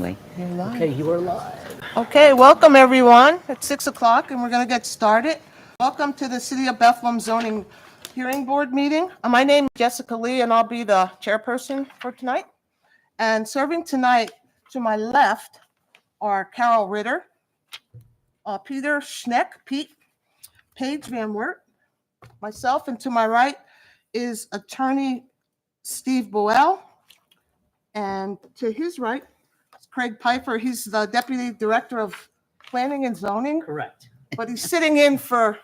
anyway. You're live. Okay, you are live. Okay, welcome everyone. It's 6 o'clock and we're going to get started. Welcome to the City of Bethlehem Zoning Hearing Board meeting. My name is Jessica Lee and I'll be the chairperson for tonight. And serving tonight to my left are Carol Ritter, Peter Schneck, Paige Van Wert, myself, and to my right is attorney Steve Boel. And to his right, Craig Pfeiffer. He's the Deputy Director of Planning and Zoning, Correct. but he's sitting in for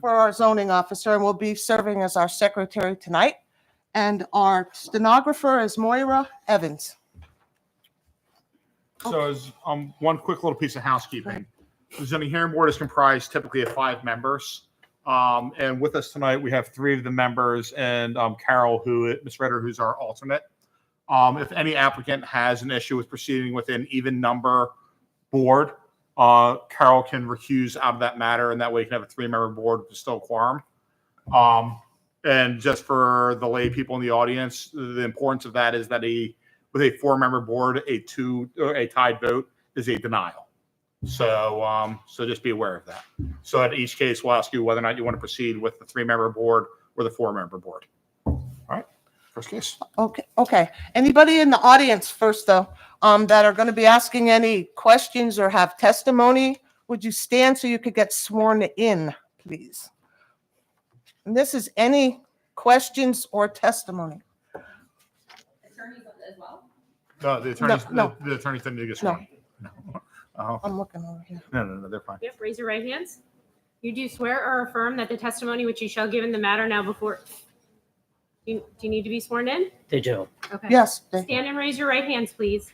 our zoning officer and will be serving as our secretary tonight. And our stenographer is Moira Evans. So as one quick little piece of housekeeping, the zoning hearing board is comprised typically of 5 members. And with us tonight, we have 3 of the members and Carol, Ms. Ritter, who's our alternate. If any applicant has an issue with proceeding with an even number board, Carol can recuse out of that matter, and that way you can have a 3-member board with still quorum. And just for the lay people in the audience, the importance of that is that with a 4-member board, a tied vote is a denial. So just be aware of that. So at each case, we'll ask you whether or not you want to proceed with the 3-member board or the 4-member board. All right. First case. Okay. Anybody in the audience first, though, that are going to be asking any questions or have testimony, would you stand so you could get sworn in, please? And this is any questions or testimony. Attorneys as well? No, the attorneys, No. The attorneys didn't get sworn. No. I'm looking over here. No, they're fine. Yep, raise your right hands. You do swear or affirm that the testimony which you shall give in the matter now before. Do you need to be sworn in? They do. Okay. Yes. Stand and raise your right hands, please.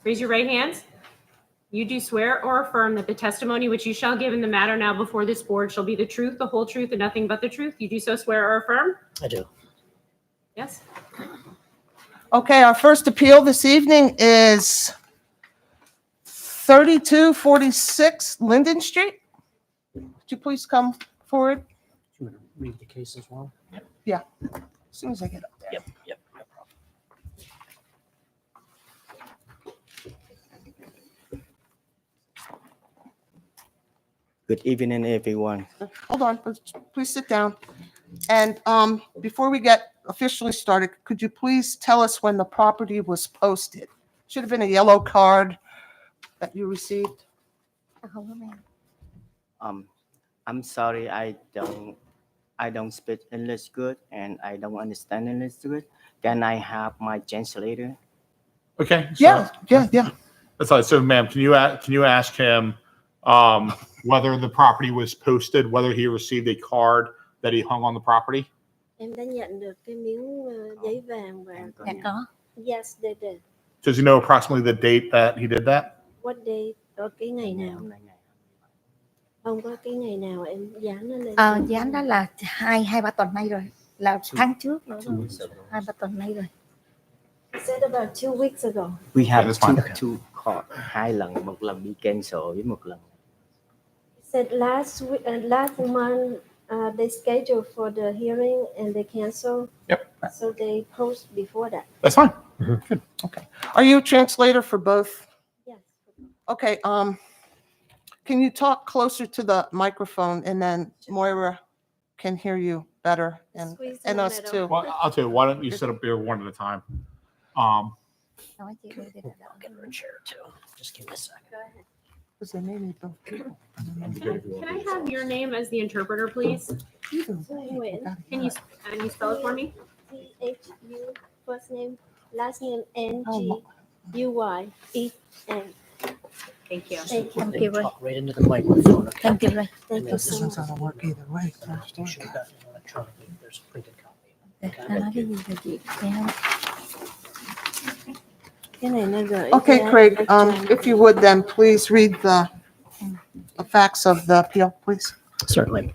Raise your right hands. You do swear or affirm that the testimony which you shall give in the matter now before this board shall be the truth, the whole truth, and nothing but the truth. You do so swear or affirm? I do. Yes. Okay, our first appeal this evening is 3246 Linden Street. Would you please come forward? You want to read the case as well? As soon as I get up there. Yep, no problem. Good evening, everyone. Hold on, please sit down. And before we get officially started, could you please tell us when the property was posted? Should have been a yellow card that you received. I'm sorry, I don't speak English good and I don't understand English good. Can I have my translator? Okay. So, Yeah. That's all right. So, ma'am, can you ask him whether the property was posted, whether he received a card that he hung on the property? Em đã nhận được cái miếng giấy vàng và Dạ có. Yes, they did. Does he know approximately the date that he did that? What day? Ở cái ngày nào? Không có cái ngày nào em dán nó lên. Dán đó là hai ba tuần nay rồi, là tháng trước nữa rồi, 2-3 tuần nay rồi. He said about 2 weeks ago. We have that's fine. two call, 2 lần, một lần bị cancel với một lần. He said last month they scheduled for the hearing and they canceled. Yep. So they post before that. That's fine. Okay. Are you a translator for both? Yes. Okay. Can you talk closer to the microphone and then Moira can hear you better and us too? Well, I'll tell you, why don't you sit up there one at a time? Nói chị đây để I'll get her a chair too. Just give me a second. Go ahead. Because they may need both. Can I have your name as the interpreter, please? Nguyễn. Can you spell it for me? THU, first name, last name NGUYEN. Thank you. Thank you. Thank you, Ray. Talk right into the microphone. Okay? Thank you, Ray. Thank you This so one's much. not work either way. You should have gotten it electronically. There's a printed copy. Nó nói cái gì rồi chị? Nghe không? Cái này nó gửi Okay, ra Craig, electronic. if you would then please read the facts of the appeal, please. Certainly.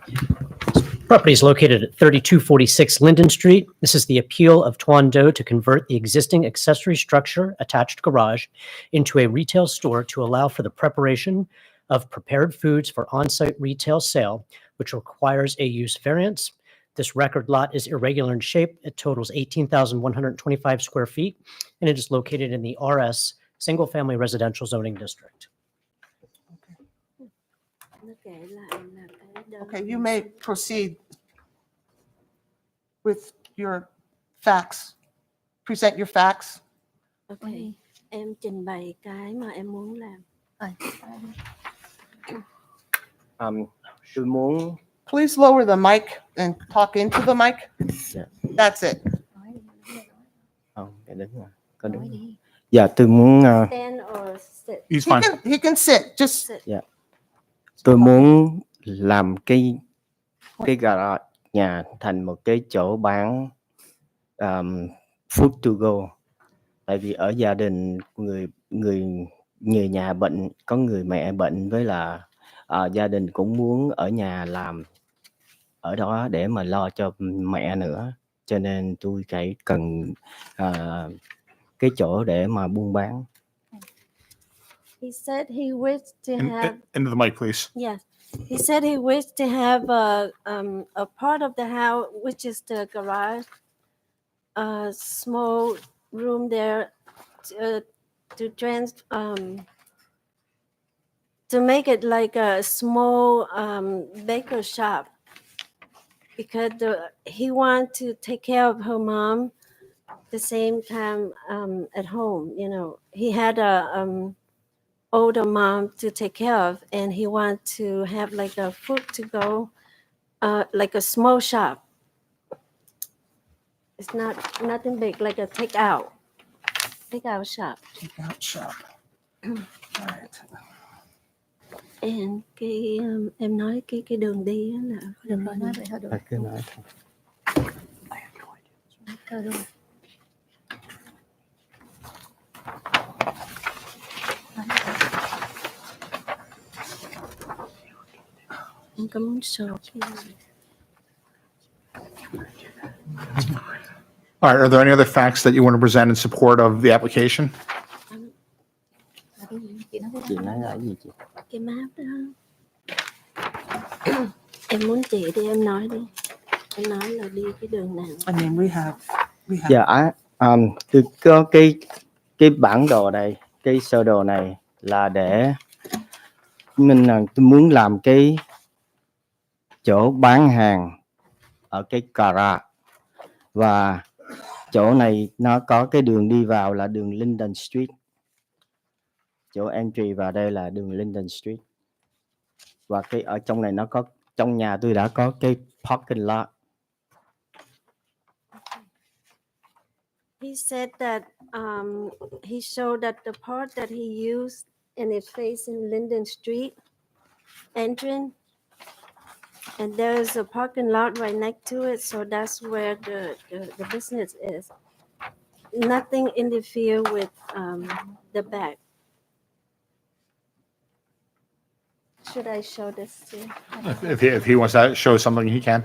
Property is located at 3246 Linden Street. This is the appeal of Tuan Do to convert the existing accessory structure attached garage into a retail store to allow for the preparation of prepared foods for on-site retail sale, which requires a use variance. This record lot is irregular in shape. It totals 18,125 square feet, and it is located in the RS Single Family Residential Zoning District. Nó kể lại là cái đơn Okay, you may proceed with your facts. Present your facts. Okay. Em trình bày cái mà em muốn làm. Tôi muốn Please lower the mic and talk into the mic. Yeah. That's it. không cái đúng rồi có đúng. Dạ tôi muốn Stand or sit? He's fine. He can sit. Just tôi muốn làm cái garage nhà thành một cái chỗ bán food to go. Tại vì ở gia đình người nhà bệnh, có người mẹ bệnh với là gia đình cũng muốn ở nhà làm ở đó để mà lo cho mẹ nữa, cho nên tôi cần cái chỗ để mà buôn bán. He said he wished to have. Into the mic, please. Yes. He said he wished to have a part of the house, which is the garage, a small room there to make it like a small baker shop, because he want to take care of her mom the same time at home. You know, he had a older mom to take care of, and he want to have like a food to go, like a small shop. It's nothing big, like a takeout shop. take out shop. All right. And cái em nói cái đường đi á là Đừng có nói vậy thôi được. Cứ nói thôi. em có muốn sờ All right. Are there any other facts that you want to present in support of the application? Chị nói là gì chị? cái map đó. Em muốn chị đi, em nói đi. Em nói là đi cái đường nào. I mean, we have. Dạ tôi có cái bản đồ này, cái sơ đồ này là để tôi muốn làm cái chỗ bán hàng ở cái garage, và chỗ này nó có cái đường đi vào là đường Linden Street, chỗ entry vào đây là đường Linden Street, và cái ở trong này nó có, trong nhà tôi đã có cái parking lot. He said that he showed that the part that he used, and it's facing Linden Street entrance, and there's a parking lot right next to it, so that's where the business is. Nothing interfere with the back. Should I show this to you? If he wants to show something, he can.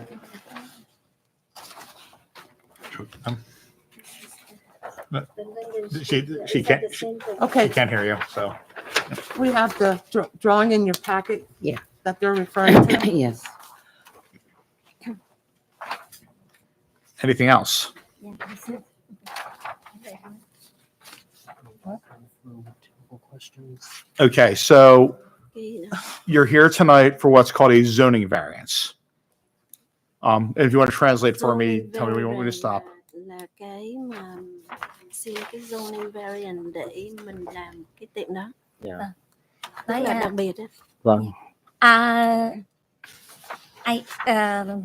The Linden She- Street, yeah, she it's like can't- the same thing. He Okay, can't hear you. So, we have the drawing in your packet. Yeah. That they're referring to. Yes. anything else? Okay. So Cái- you're here tonight for what's called a zoning variance. If you want to translate for me, zoning tell me when you want me to variant stop. là cái mà xin cái zoning variant để mình làm cái tiệm đó. Dạ. Rất Nói là là đặc biệt đó. Vâng.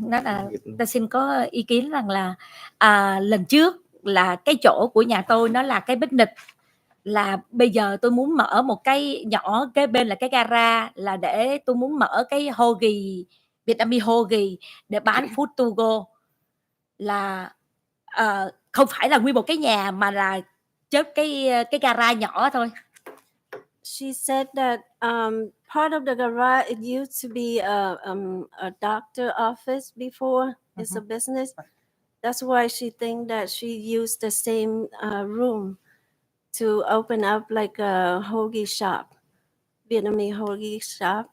Nói là tôi xin có ý kiến rằng là lần trước là cái chỗ của nhà tôi nó là cái bích nịch, là bây giờ tôi muốn mở một cái nhỏ kế bên là cái gara, là để tôi muốn mở cái hoagie, Vietnamese hoagie để bán food to go, là không phải là nguyên một cái nhà mà là chớp cái gara nhỏ thôi. She said that part of the garage, it used to be a doctor office before. It's a business. That's why she think that she used the same room to open up like a hoagie shop, Vietnamese hoagie shop,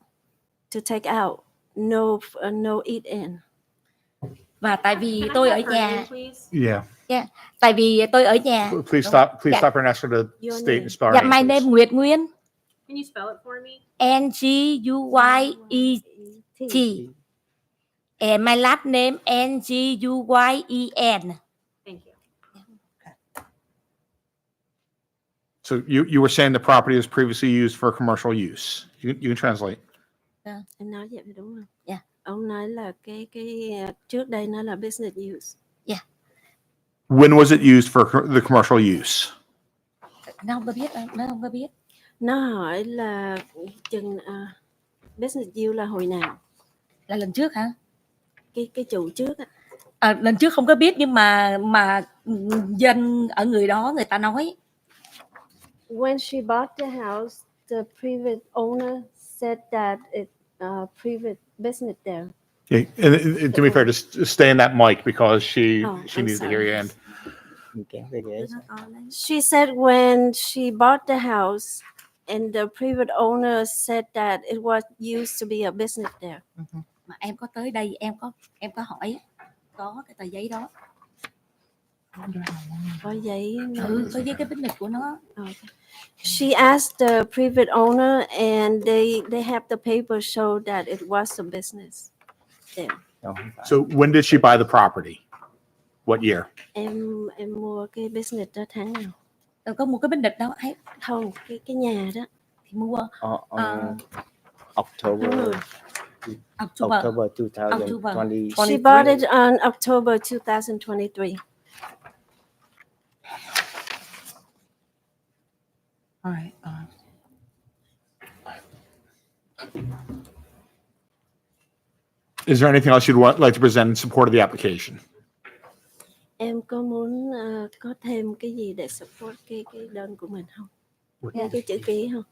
to take out, no eat in. Và tại vì Can I tôi ở have her nhà, name, please? Yeah. tại vì tôi ở nhà. Please stop. Please Yeah. stop her and ask her to Your state name. and spell her Dạ, name, my please. name Nguyệt Nguyên, Can you spell it for me? NguYet, and my last name Nguyen. Thank you. So you were saying the property was previously used for commercial use. You can translate. Anh nói vậy phải đúng không? Dạ. Ông nói là cái trước đây nó là business use. When was it used for the commercial use? Nó không có biết, nó không có biết. Nó hỏi là chừng business use là hồi nào? Là lần trước hả? Cái chủ trước á. Lần trước không có biết, nhưng mà dân ở người đó người ta nói. When she bought the house, the previous owner said that it previous business there. Yeah, and to be fair, just stay in that mic because she Oh, she I'm needs to sorry. hear you. And You can't say yes. She said when she bought the house, and the previous owner said that it was used to be a business there. Mà em có tới đây, em có hỏi, có cái tờ giấy đó. Có giấy. Có giấy cái business của nó. Okay. She asked the previous owner, and they have the paper show that it was a business there. No, không phải. so, when did she buy the property? What year? Em mua cái business đó tháng nào? Có mua cái business đó ấy, Không, cái nhà đó. thì mua October October. October 2020. She bought it on October 2023. All right. Is there anything else you'd like to present in support of the application? Em có muốn có thêm cái gì để support cái đơn của mình không? Cái chữ ký không?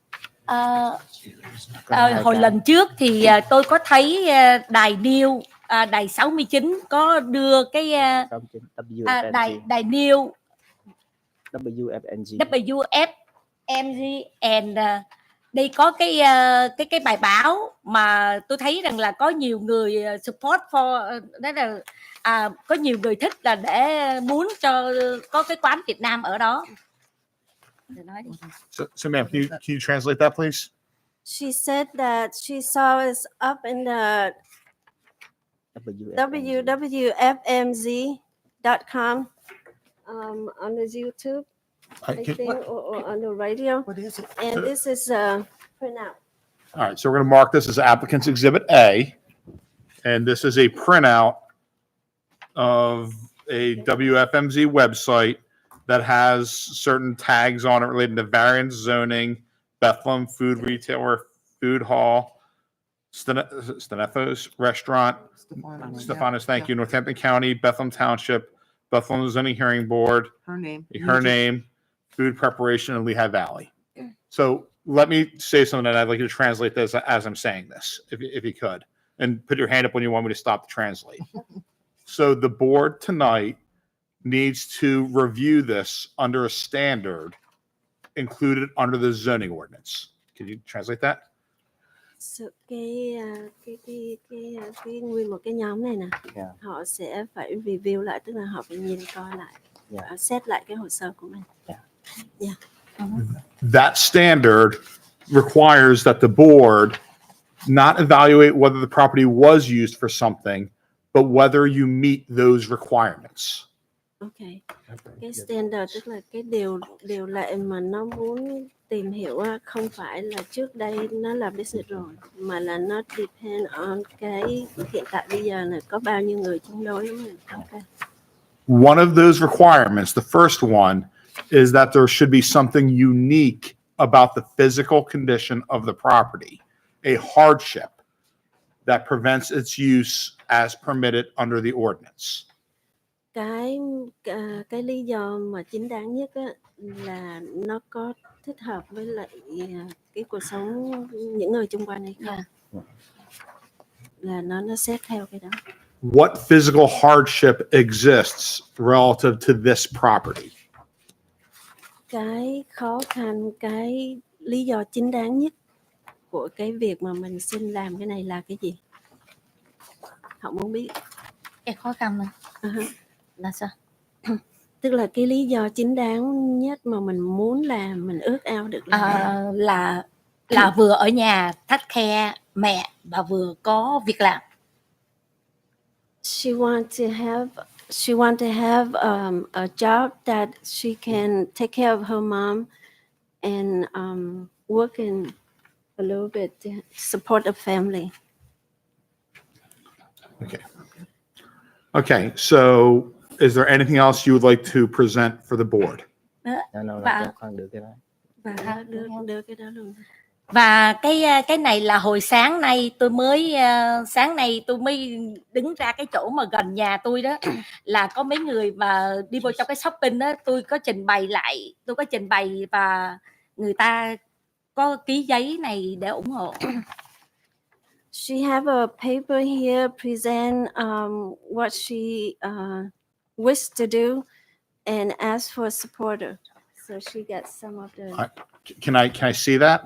Hồi lần trước thì tôi có thấy đài New, đài 69 có đưa cái đài New WFNG. WFMG and đây có cái bài báo mà tôi thấy rằng là có nhiều người support for, đó là có nhiều người thích là để muốn cho có cái quán Việt Nam ở đó. Nói đi. So ma'am, can you translate that, please? She said that she saw us up in the www.fmz.com on the YouTube, I think, or on the radio. What is it? And this is a printout. All right, so we're going to mark this as applicant's exhibit A, and this is a printout of a WFMZ website that has certain tags on it relating to variance zoning, Bethlehem food retailer, food hall, Stenethos restaurant, Stephanos, thank you, Northampton County, Bethlehem Township, Bethlehem Zoning Hearing Board, Her name. her name, food preparation in Lehigh Valley. So let me say something, and I'd like you to translate this as I'm saying this, if you could, and put your hand up when you want me to stop to translate. So the board tonight needs to review this under a standard included under the zoning ordinance. Can you translate that? So, cái nguyên một cái nhóm này nè, Yeah. họ sẽ phải review lại, tức là họ phải nhìn coi lại, xét lại cái hồ sơ của mình. That standard requires that the board not evaluate whether the property was used for something, but whether you meet those requirements. Okay. Cái standard tức là cái điều lệ mà nó muốn tìm hiểu không phải là trước đây nó là business rồi, mà là nó depend on cái hiện tại bây giờ là có bao nhiêu người chống đối với mình. Okay. One of those requirements, the first one, is that there should be something unique about the physical condition of the property, a hardship that prevents its use as permitted under the ordinance. Cái lý do mà chính đáng nhất là nó có thích hợp với lại cái cuộc sống những người xung quanh hay không, là nó xét theo cái đó. What physical hardship exists relative to this property? Cái khó khăn, cái lý do chính đáng nhất của cái việc mà mình xin làm cái này là cái gì? Họ muốn biết. cái khó khăn này Uh-huh. là sao? Tức là cái lý do chính đáng nhất mà mình muốn làm, mình ước ao được làm. Là vừa ở nhà take care mẹ và vừa có việc làm. She want to have a job that she can take care of her mom and working a little bit to support the family. Okay. Okay, so is there anything else you would like to present for the board? Nó khoan được cái đó. Và Được cái đó luôn. Và cái này là hồi sáng nay tôi mới đứng ra cái chỗ mà gần nhà tôi đó là có mấy người mà đi vô trong cái shopping đó, tôi có trình bày và người ta có ký giấy này để ủng hộ. She have a paper here present what she wished to do and ask for a supporter. So she gets some of the. Can I see that?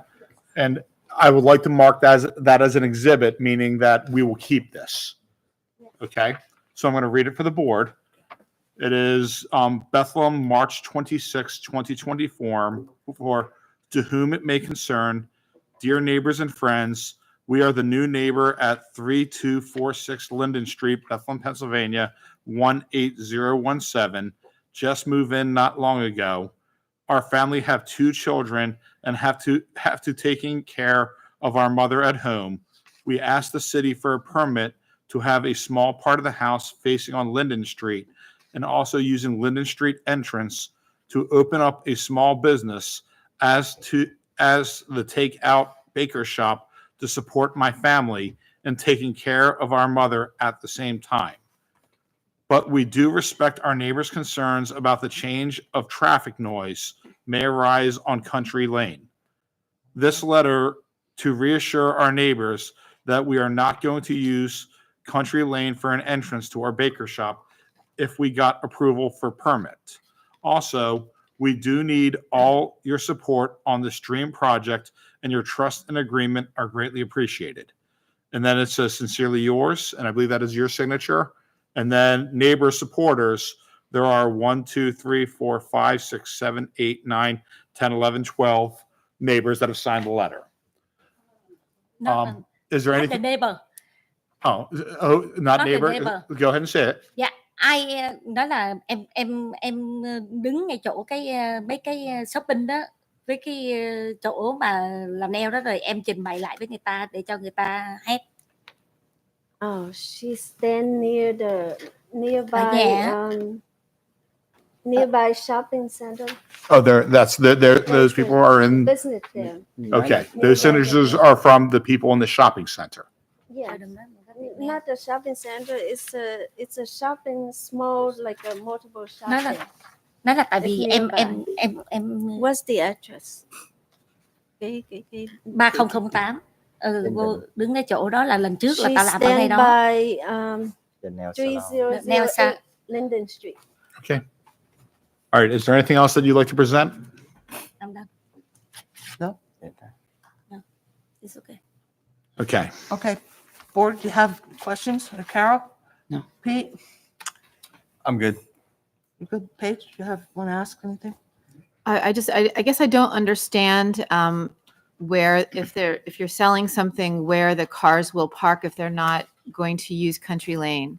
And I would like to mark that as an exhibit, meaning that we will keep this. Okay, so I'm going to read it for the board. It is Bethlehem, March 26, 2024. To whom it may concern, dear neighbors and friends, we are the new neighbor at 3246 Linden Street, Bethlehem, Pennsylvania, 18017. Just moved in not long ago. Our family have 2 children and have to taking care of our mother at home. We asked the city for a permit to have a small part of the house facing on Linden Street and also using Linden Street entrance to open up a small business as the takeout baker shop to support my family and taking care of our mother at the same time. But we do respect our neighbors' concerns about the change of traffic noise may arise on Country Lane. This letter to reassure our neighbors that we are not going to use Country Lane for an entrance to our baker shop if we got approval for permit. Also, we do need all your support on this dream project, and your trust and agreement are greatly appreciated. And then it says sincerely yours, and I believe that is your signature. And then neighbor supporters, there are 1, 2, 3, 4, 5, 6, 7, 8, 9, 10, 11, 12 neighbors that have signed the letter. Is there Not the anything? neighbor. Oh, not Not the neighbor. neighbor. Go ahead and say it. Dạ, đó là em đứng ngay chỗ mấy cái shopping đó với cái chỗ mà làm nail đó, rồi em trình bày lại với người ta để cho người ta hát. Oh, she stand near the nearby shopping center. Oh, those people are in. Business there. Okay, those signatures are from the people in the shopping center. Yeah, not the shopping center. It's a shopping small like a multiple shop. Nó là tại vì It's em What's the address? Cái 3008. Vô đứng cái chỗ đó là lần trước là She tao làm ở ngay stand đó. by The nail salon. 3008 Linden Street. Okay. All right. Is there anything else that you'd like to present? No? It's okay. Okay. Okay. Board, do you have questions? Or Carol? No. Pete? I'm good. You good? Paige, you want to ask anything? I guess I don't understand where if you're selling something where the cars will park if they're not going to use Country Lane.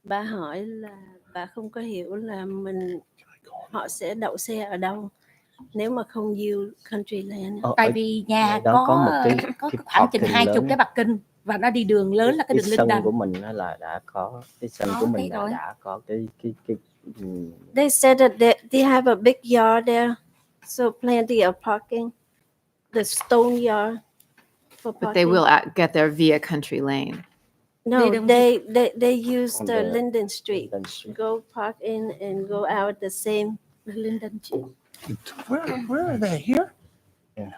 Bà hỏi là bà không có hiểu là họ sẽ đậu xe ở đâu nếu mà không use Country Lane. Tại vì nhà đó có một có cái khoảng chừng parking 20 lớn. cái parking và nó đi đường lớn là cái đường sân Linh Đằng. của mình nó là đã có cái sân của mình là rồi. đã có cái They said that they have a big yard there, so plenty of parking. The stone yard for parking. But they will get there via Country Lane. No, They don't they use On the the Linden Street. Linden Street. Go park in and go out the same. Linden Street. Where are they? Here? Yeah.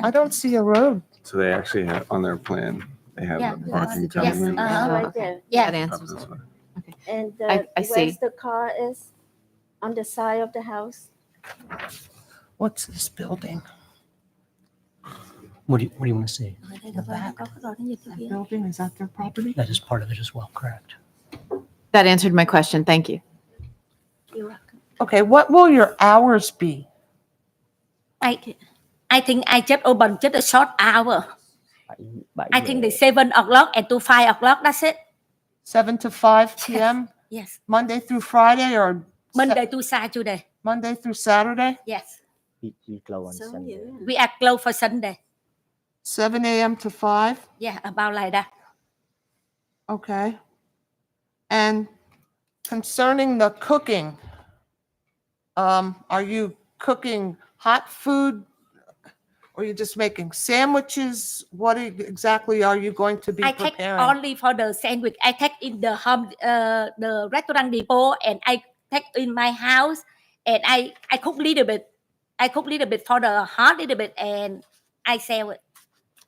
I don't see a road. So they actually have on their plan, they have Yeah. the parking Yes. coming in. Right there. Yeah. That Up answers this it. way. And I see. where's the car is? On the side of the house. What's this building? What do you want to see? Ở đây được rồi, có rồi nó như thế kia. Building, is that their property? That is part of it as well, correct? That answered my question. Thank you. You're welcome. Okay, what will your hours be? I think I just open just a short hour. 7 I think the 7 o'clock and to 5 o'clock. That's it. 7 to 5 p.m., Yes. Monday through Friday, or Monday to Saturday. Monday through Saturday? Yes. we close on Sớm Sunday. dữ à? We are closed for Sunday. 7 a.m. to 5? Yeah, about like that. Okay. And concerning the cooking, are you cooking hot food? Or are you just making sandwiches? What exactly are you going to be I take preparing? only for the sandwich. I take in the home, the restaurant depot, and I take in my house, and I cook little bit. I cook little bit for the hot little bit, and I sell it.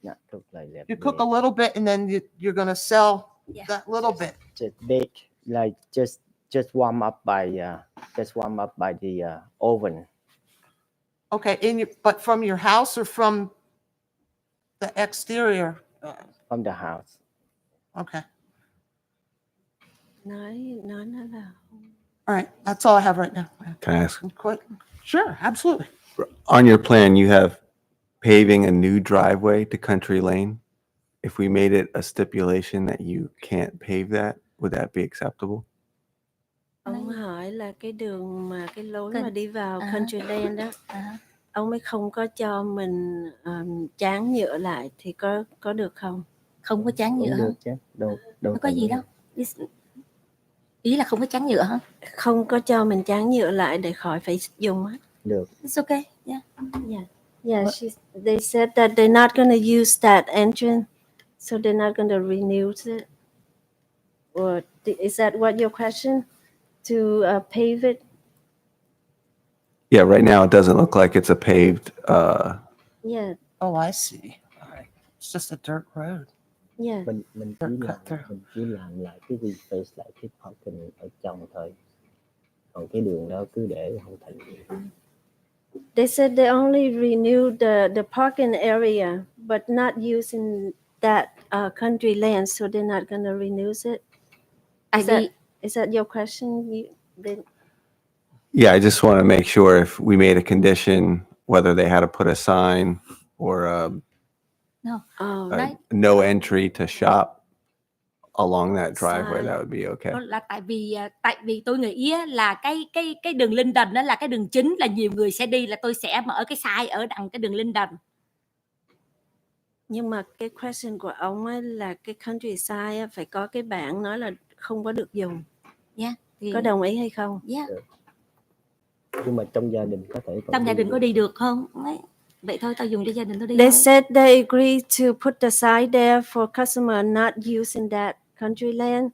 Not cook like that. You cook a little bit and then you're going to sell Yeah. that little bit. Just bake, like just warm up by the oven. Okay, but from your house or from the exterior? From the house. Okay, Nói nó là all right, that's all I have right now. Can I ask, Quick. Sure, absolutely. on your plan, you have paving a new driveway to Country Lane. If we made it a stipulation that you can't pave that, would that be acceptable? ông hỏi là cái đường mà cái lối Cần- mà đi vào À. Countryland đó, À. ông ấy không có cho mình tráng nhựa lại thì có được không? Không có chán Cũng nhựa được hả? chứ. Đâu Nó có cần gì đâu. Ý là không có chán nhựa hả? Không có cho mình tráng nhựa lại để khỏi phải dùng á. Được. It's okay. Yeah. Yeah, they said that they're not going to use that entrance, so they're not going to renew it. Or is that what your question? To pave it? Yeah, right now it doesn't look like it's a paved, Yeah, Oh, I see. All right. It's just a dirt road. yeah. Mình chỉ làm lại cái reface lại cái parking ở trong thôi. Còn cái đường đó cứ để không thành gì. They said they only renew the parking area, but not using that country land, so they're not going to renew it. Tại vì Is that your question? yeah, I just want to make sure if we made a condition, whether they had to put a sign or Oh, Đấy. no entry to shop along that driveway, Sign. that would be okay. đó là tại vì tôi nghĩ á, là cái đường Linh Đần đó là cái đường chính, là nhiều người sẽ đi, là tôi sẽ mở cái sign ở đằng cái đường Linh Đần. nhưng mà cái question của ông ấy là cái countryside á, phải có cái bảng nói là không có được dùng. Thì Có đồng ý hay không? yeah. Nhưng mà trong gia đình có thể còn Trong gia đi đình được. có đi được không? Đấy. Vậy thôi tao dùng cho gia đình tao đi. They thôi. said they agreed to put the sign there for customer not using that country land,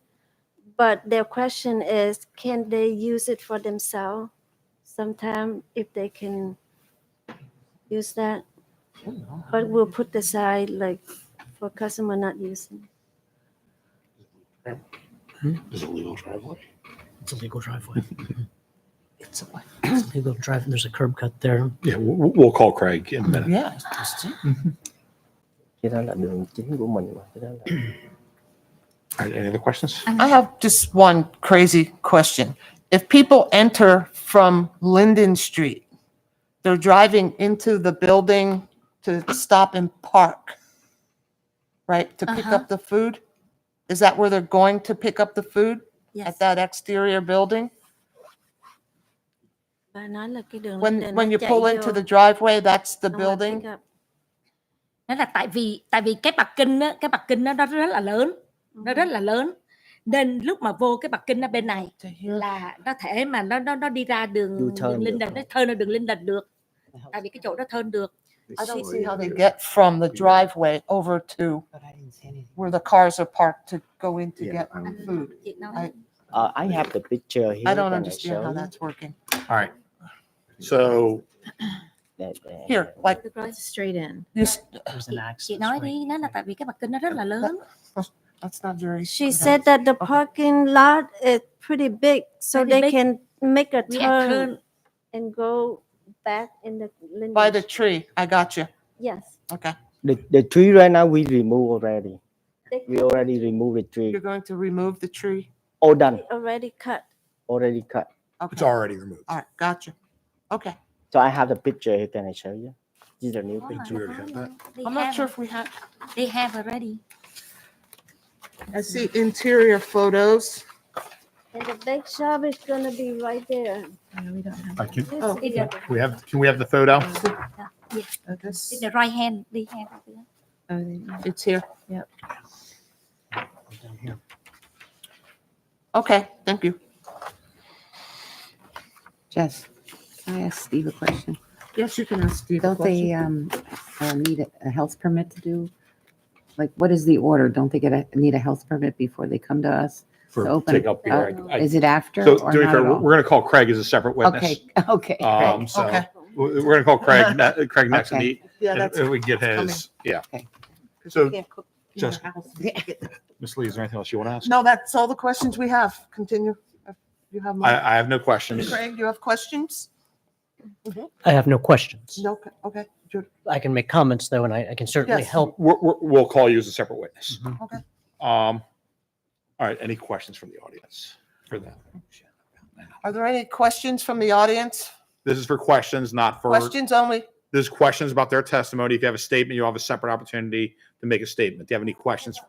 but their question is, can they use it for themselves? Sometime if they can use that, but we'll put the sign like for customer not using. Is it a legal driveway? It's a legal driveway. It's a legal drive. There's a curb cut there. Yeah, we'll call Craig in a minute. Yeah. just- Cái đó là đường chính của mình mà. Cái đó là... All right, any other questions? I have just one crazy question. If people enter from Linden Street, they're driving into the building to stop and park, right? To pick Uh-huh. up the food? Is that where they're going to pick up the food? Yes. At that exterior building? Bà nói là cái đường When Linden when nó you chạy pull vô, into the driveway, that's the xong rồi building? pick up. Đó là tại vì cái parking á, nó rất là lớn, nó rất là lớn, nên lúc mà vô cái parking ở bên này To here? là nó thể mà nó đi ra đường U-turn Linh được Đần, không? nó turn ra đường Linh Đần được, tại vì cái chỗ đó turn được. I don't see how they get from the driveway over to where the cars are parked to go in to Yeah, get I'm- food. Chị nói I- I have the picture here. I don't Can I understand show how you? that's working. All right. So Here, like, It's straight in. this, There's an access. chị nói right đi, nó là tại vì cái parking nó rất là lớn. that's not very. She said that the parking lot is pretty big, so Pretty they big. can make a We are turn turn. and go back in the Linden. By the tree, I got you. Yes. Okay. The tree right now we remove already. They We already removed the tree. You're going to remove the tree? All done. already cut. Already cut. It's Okay, already removed. all right, gotcha. Okay, So I have the picture here. Can I show you? This is a new picture. we already have that? I'm not sure if we have, They have already. I see interior photos. And the bake shop is gonna be right there. Can Oh, can we have the photo? this- In the right hand, they have it. It's here. Okay, thank you. Jess, can I ask Steve a question? Yes, you can ask Steve a Don't they question. need a health permit to do? Like, what is the order? Don't they need a health permit before they come to us? For open- take up here. Is it after So, or to be not fair, at all? we're going to call Craig as a separate witness. Okay, okay. great. So Okay. we're going to call Craig, Craig next and Okay. he, Yeah, and that's. if we get his, yeah. Okay. So, Can't cook in just- the house. Ms. Lee, is there anything else you want to ask? No, that's all the questions we have. Continue. If You have more. I have no questions. Craig, you have questions? I have no questions. No, okay. Ju- I can make comments though, and I can certainly Yes. help. We'll call you as a separate witness. Okay. All right, any questions from the audience for that? Are there any questions from the audience? This is for questions, not for, Questions only? there's questions about their testimony. If you have a statement, you have a separate opportunity to make a statement. Do you have any questions?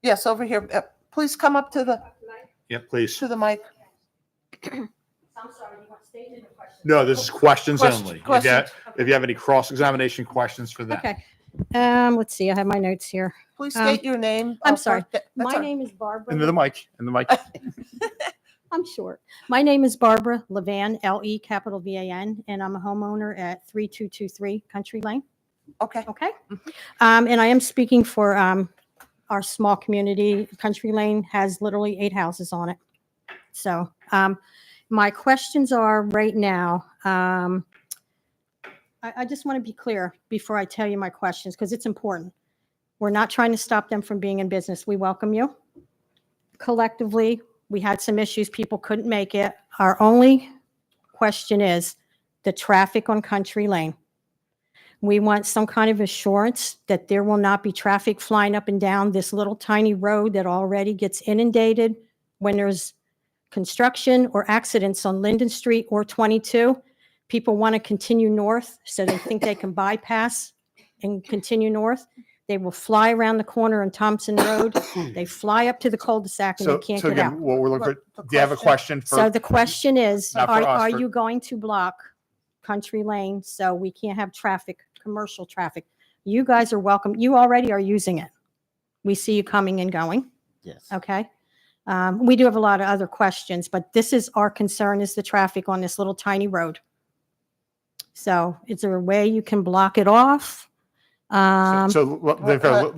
Yes, over here. Please come up to the Please. mic. No, this is questions Question- only. questions. If you have any cross-examination questions for them. Okay. Let's see, I have my notes here. Please state your name. I'm sorry. That's My all right. name is Barbara. Into the mic, in the mic. I'm short. My name is Barbara Levan, L-E capital V-A-N, and I'm a homeowner at 3223 Country Lane. Okay. Okay? And I am speaking for our small community. Country Lane has literally 8 houses on it. So my questions are right now, I just want to be clear before I tell you my questions, because it's important. We're not trying to stop them from being in business. We welcome you. Collectively, we had some issues. People couldn't make it. Our only question is the traffic on Country Lane. We want some kind of assurance that there will not be traffic flying up and down this little tiny road that already gets inundated when there's construction or accidents on Linden Street or 22. People want to continue north, so they think they can bypass and continue north. They will fly around the corner on Thompson Road. They fly up to the cul-de-sac and they So, can't so get out. again, what we're looking What for, the do you have a question So for, the question is, Not for us, are for- you going to block Country Lane so we can't have traffic, commercial traffic? You guys are welcome. You already are using it. We see you coming and going, Yes. okay? We do have a lot of other questions, but this is our concern, is the traffic on this little tiny road. So is there a way you can block it off? so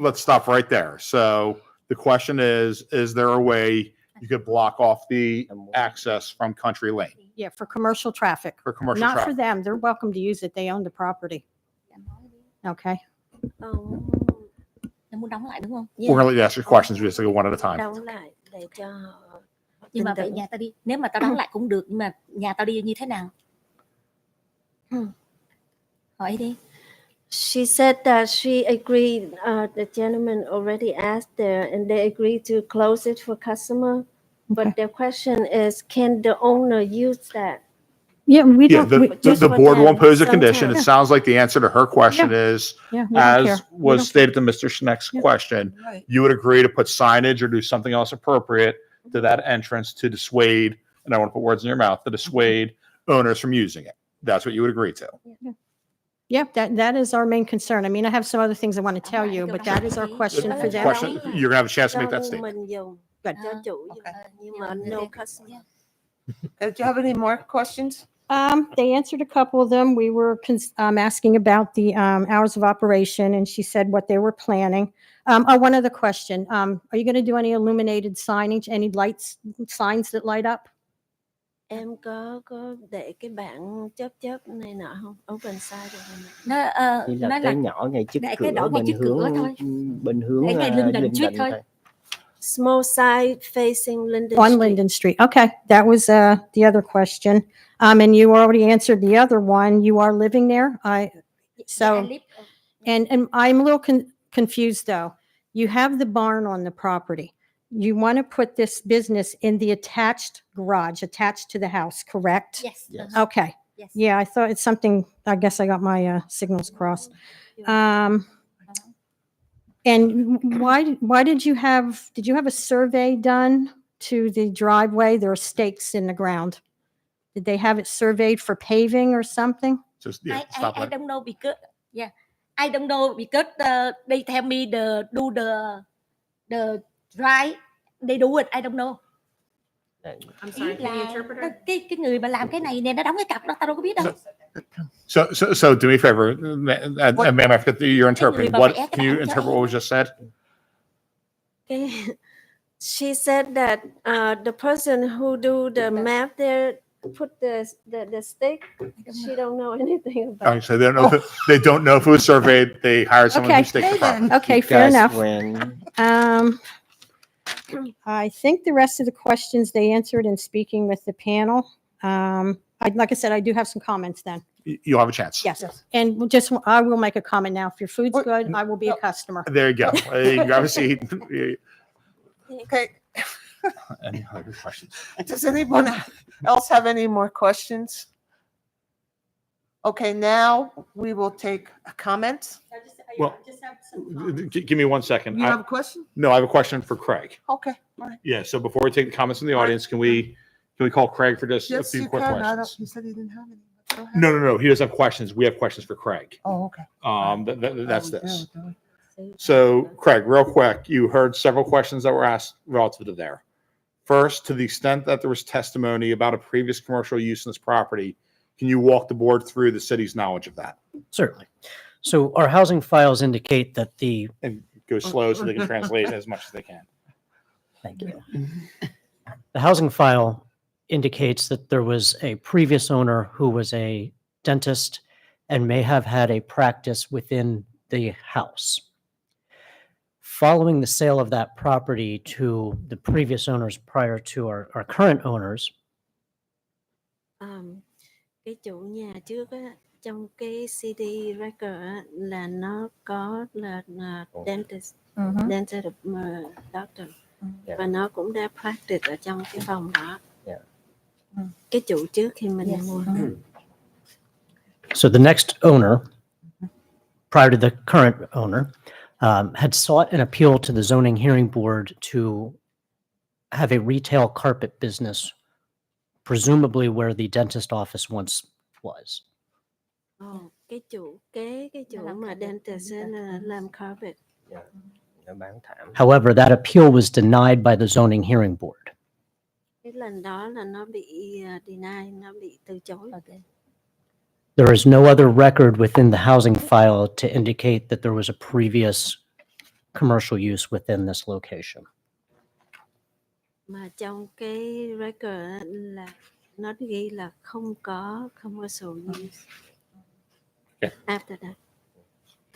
let's stop right there. So the question is there a way you could block off the access from Country Lane Yeah, for commercial traffic. for commercial Not for traffic? them. They're welcome to use it. They own the property. Okay. Oh, Em muốn đóng lại đúng không? We're gonna let you ask your questions. We just go one at a time. đóng lại để cho họ Nhưng mà tin vậy tưởng. nhà tao đi, nếu mà tao đóng lại cũng được, nhưng mà nhà tao đi như thế nào? Hỏi đi. She said that she agreed, the gentleman already asked there, and they agreed to close it for customer. Okay. But the question is, can the owner use that? Yeah, we Yeah, don't, we- just the for board them, won't pose a condition. It sometimes. sounds like the answer to her question is, yeah, we don't care. as We was don't- stated to Mr. Schneck's Yeah. question, Right. you would agree to put signage or do something else appropriate to that entrance to dissuade, and I want to put words in your mouth, to dissuade owners from using it. That's what you would agree to. Yeah, that is our main concern. I mean, I have some other things I want to tell you, but that is our question for them. Question, you're gonna have a chance to make that Cho statement. mình dùng, Good. cho chủ dùng, Okay. nhưng mà no customer. Do you have any more questions? They answered a couple of them. We were asking about the hours of operation, and she said what they were planning. One other question. Are you going to do any illuminated signage, any lights, signs that light up? Em có để cái bảng chớp này nọ không? Open sign được không? Nó Chỉ là nó cái là nhỏ ngay trước để cửa cái đỏ ngay bên trước cửa hướng thôi. bên hướng Để ngay Linden Linh Street Định thôi. thôi. Small sign facing Linden On Street. Linden Street. Okay, that was the other question. And you already answered the other one. You are living there. So And I'm a little confused though. You have the barn on the property. You want to put this business in the attached garage, attached to the house, correct? Yes. Yes. Okay. Yes. Yeah, I thought it's something, I guess I got my signals crossed. And why did you have a survey done to the driveway? There are stakes in the ground. Did they have it surveyed for paving or something? Just, yeah, I stop it. don't know because I don't know because they tell me the right they do it I don't know. I'm sorry, can you interpret her? Cái người mà làm cái này nè nó đóng cái cặp đó tao đâu có biết đâu. So do me a favor, and ma'am, I forget that you're interpreting. but What, I can you can't interpret what was just said? Okay. She said that the person who do the map there put the stake. She don't know anything about. All right, so they don't know if it was surveyed. They hired someone Okay. who staked the property. Okay, You fair guys enough. win. I think the rest of the questions they answered in speaking with the panel. Like I said, I do have some comments then. You'll have a chance. Yes. And I will make a comment now. If your food's good, I will be a customer. There you go. You can grab a seat. Okay, Any other questions? does anyone else have any more questions? Okay, now we will take comments. Well, Give me 1 second. You have a question? No, I have a question for Craig. Okay, all right. Yeah, so before we take the comments from the audience, can we call Craig for just a Yes, few you quick can. questions? He said he didn't have any. Go ahead. No. He doesn't have questions. We have questions for Craig. Oh, okay. That's this. So Craig, real quick, you heard several questions that were asked relative to there. First, to the extent that there was testimony about a previous commercial use in this property, can you walk the board through the city's knowledge of that? Certainly. So our housing files indicate that And go slow so they can translate as much as they can. thank you. The housing file indicates that there was a previous owner who was a dentist and may have had a practice within the house. Following the sale of that property to the previous owners prior to our current owners, Cái chủ nhà trước á, trong cái CD record á, là nó có là dentist, dental doctor, và nó cũng đã practice ở trong cái phòng đó. Cái chủ trước khi mình mua. so the next owner, prior to the current owner, had sought an appeal to the zoning hearing board to have a retail carpet business, presumably where the dentist office once was. Cái chủ kế, cái chủ mà dentist á là làm carpet. Nó bán thảm. However, that appeal was denied by the zoning hearing board. Cái lần đó là nó bị deny, nó bị từ chối. There is no other record within the housing file to indicate that there was a previous commercial use within this location. Mà trong cái record á là nó ghi là không có commercial use. After that.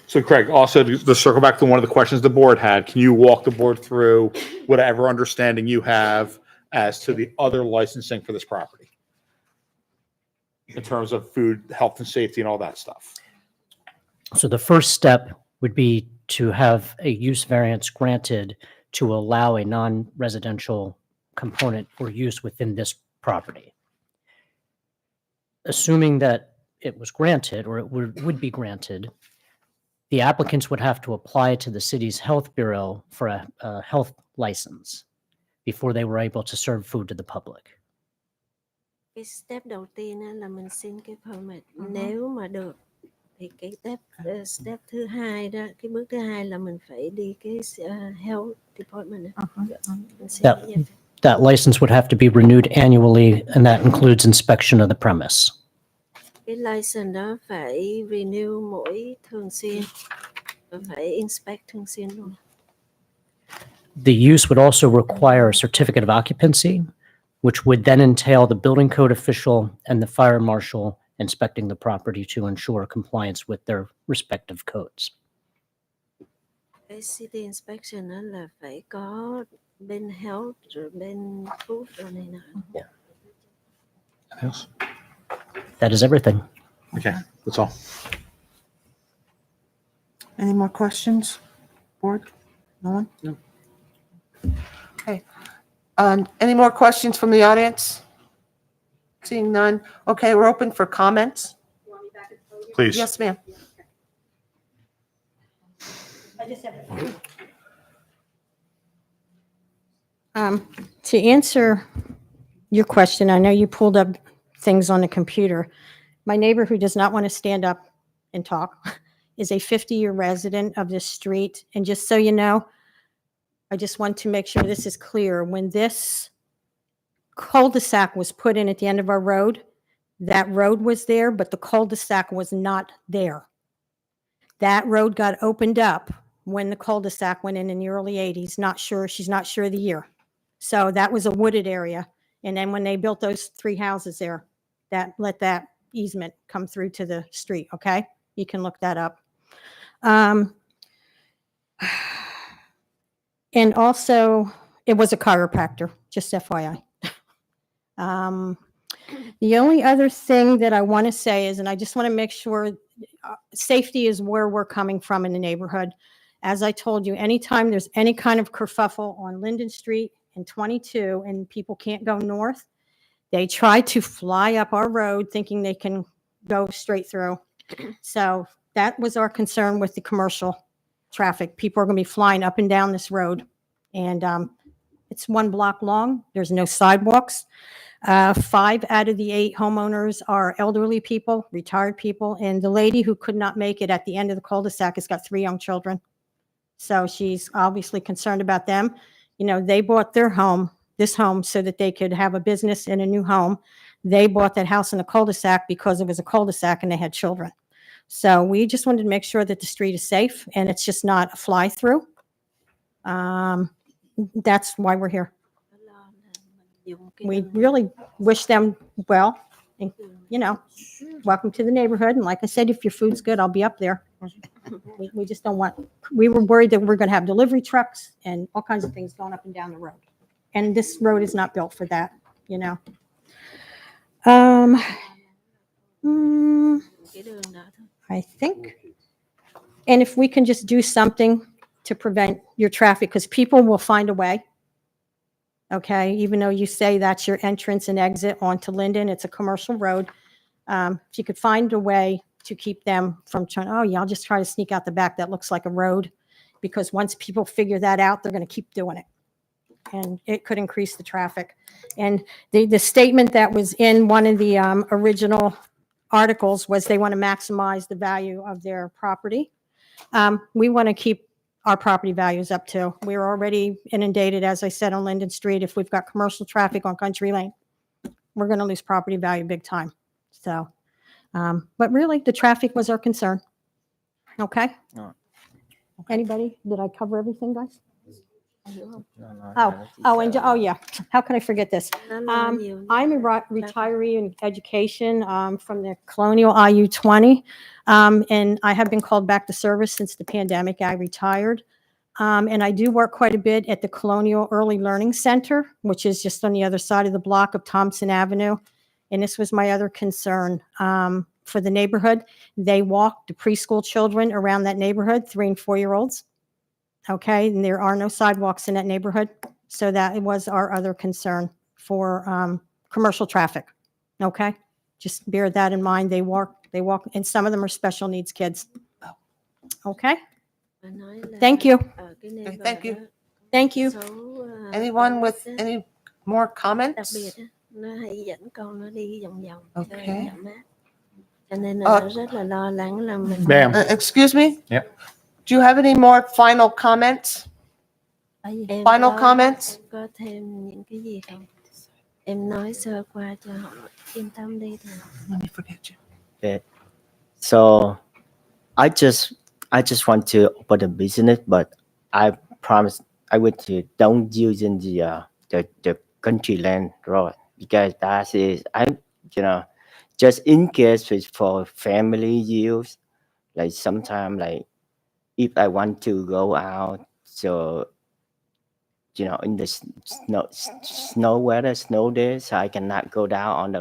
So Craig, also to circle back to one of the questions the board had, can you walk the board through whatever understanding you have as to the other licensing for this property? In terms of food, health and safety and all that stuff. So the first step would be to have a use variance granted to allow a non-residential component or use within this property. Assuming that it was granted, or it would be granted, the applicants would have to apply to the city's health bureau for a health license before they were able to serve food to the public. Cái step đầu tiên á, là mình xin cái permit. Nếu mà được thì cái step thứ hai đó, cái bước thứ hai là mình phải đi cái health department. Mình xin That, cái giấy phép. that license would have to be renewed annually, and that includes inspection of the premise. Cái license đó phải renew mỗi thường xuyên và phải inspect thường xuyên luôn. The use would also require a certificate of occupancy, which would then entail the building code official and the fire marshal inspecting the property to ensure compliance with their respective codes. Cái city inspection đó là phải có bên health rồi bên food rồi này nọ. That is everything. Okay, that's all. Any more questions, board? No one? No. Okay. Any more questions from the audience? Seeing none. Okay, we're open for comments. Please. Yes, ma'am. To answer your question, I know you pulled up things on the computer. My neighbor who does not want to stand up and talk is a 50-year resident of this street. And just so you know, I just want to make sure this is clear. When this cul-de-sac was put in at the end of our road, that road was there, but the cul-de-sac was not there. That road got opened up when the cul-de-sac went in the early 80s. Not sure, she's not sure of the year. So that was a wooded area. And then when they built those 3 houses there, that let that easement come through to the street, okay? You can look that up. And also, it was a chiropractor, just FYI. The only other thing that I want to say is, and I just want to make sure, safety is where we're coming from in the neighborhood. As I told you, anytime there's any kind of kerfuffle on Linden Street and 22 and people can't go north, they try to fly up our road thinking they can go straight through. So that was our concern with the commercial traffic. People are going to be flying up and down this road. And it's 1 block long. There's no sidewalks. 5 out of the 8 homeowners are elderly people, retired people. And the lady who could not make it at the end of the cul-de-sac has got 3 young children. So she's obviously concerned about them. You know, they bought their home, this home, so that they could have a business in a new home. They bought that house in a cul-de-sac because it was a cul-de-sac and they had children. So we just wanted to make sure that the street is safe and it's just not a fly-through. That's why we're here. We really wish them well. And, you know, welcome to the neighborhood. And like I said, if your food's good, I'll be up there. We just don't want, we were worried that we're going to have delivery trucks and all kinds of things going up and down the road. And this road is not built for that, you know. I think, and if we can just do something to prevent your traffic, because people will find a way. Okay, even though you say that's your entrance and exit onto Linden, it's a commercial road. If you could find a way to keep them from trying, oh yeah, I'll just try to sneak out the back, that looks like a road. Because once people figure that out, they're going to keep doing it. And it could increase the traffic. And the statement that was in one of the original articles was they want to maximize the value of their property. We want to keep our property values up too. We're already inundated, as I said, on Linden Street. If we've got commercial traffic on Country Lane, we're going to lose property value big time. So, but really the traffic was our concern. Okay. Anybody? Did I cover everything, guys? Oh yeah. How can I forget this? I'm a retiree in education from the Colonial IU-20, and I have been called back to service since the pandemic. I retired, and I do work quite a bit at the Colonial Early Learning Center, which is just on the other side of the block of Thompson Avenue. And this was my other concern for the neighborhood. They walk the preschool children around that neighborhood, 3 and 4-year-olds. Okay, and there are no sidewalks in that neighborhood. So that was our other concern for commercial traffic. Okay, just bear that in mind. They walk, and some of them are special needs kids. Okay, thank you. Okay, thank you. Thank you. Anyone with any more comments? Okay. Ma'am. Excuse me? Yep. Do you have any more final comments? Final comments? Có thêm những cái gì không? Em nói sơ qua cho họ yên tâm đi thôi. Let me forget you. Okay. So I just want to open a business, but I promise I would don't use in the country land road, because that is just in case it's for family use. Like sometimes like if I want to go out, so in the snow weather, snow days, so I cannot go down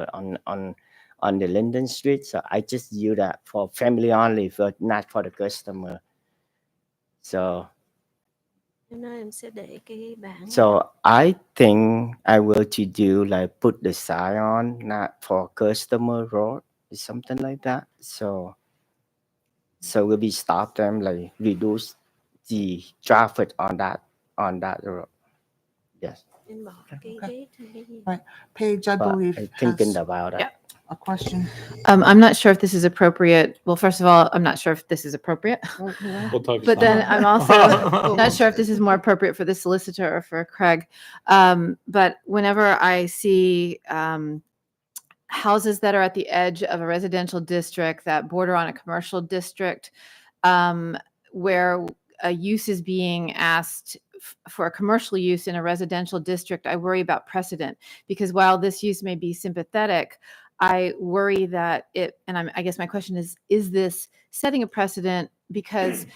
on the Linden Street. So I just use that for family only, but not for the customer. So Hôm nay em sẽ để cái bảng. so I think I will to do like put the sign on not for customer road something like that. So we'll be stop them like reduce the traffic on that road. Yes. Em bỏ cái Okay. date hay cái gì? Paige, I But believe, I'm thinking has about it. Yeah. a question. I'm not sure if this is appropriate. Well, first of all, I'm not sure if this is appropriate. We'll talk But then some. I'm also not sure if this is more appropriate for the solicitor or for Craig. But whenever I see houses that are at the edge of a residential district that border on a commercial district, where a use is being asked for a commercial use in a residential district, I worry about precedent, because while this use may be sympathetic, I worry that I guess my question is this setting a precedent? Because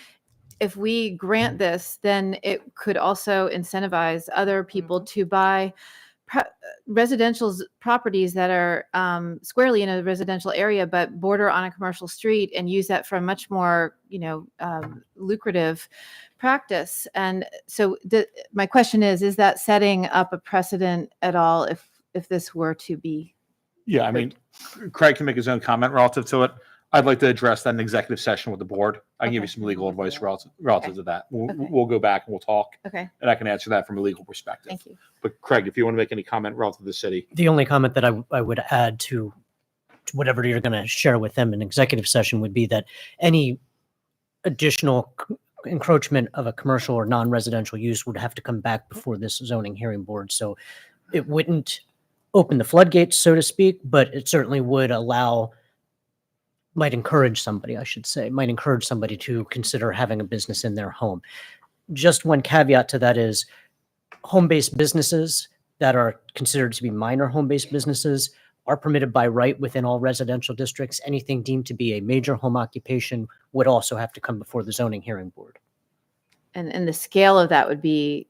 if we grant this, then it could also incentivize other people to buy residential properties that are squarely in a residential area but border on a commercial street and use that for a much more lucrative practice. And so my question is that setting up a precedent at all if this were to be? Yeah, I mean, Craig can make his own comment relative to it. I'd like to address that in executive session with the board. I can give you Okay. some legal advice relative to that. Okay. We'll go back and we'll talk, Okay, and I can answer that from a legal perspective. thank you. But Craig, if you want to make any comment relative to the city. The only comment that I would add to whatever you're going to share with them in executive session would be that any additional encroachment of a commercial or non-residential use would have to come back before this zoning hearing board. So it wouldn't open the floodgates, so to speak, but it certainly would might encourage somebody to consider having a business in their home. Just one caveat to that is home-based businesses that are considered to be minor home-based businesses are permitted by right within all residential districts. Anything deemed to be a major home occupation would also have to come before the zoning hearing board. And the scale of that would be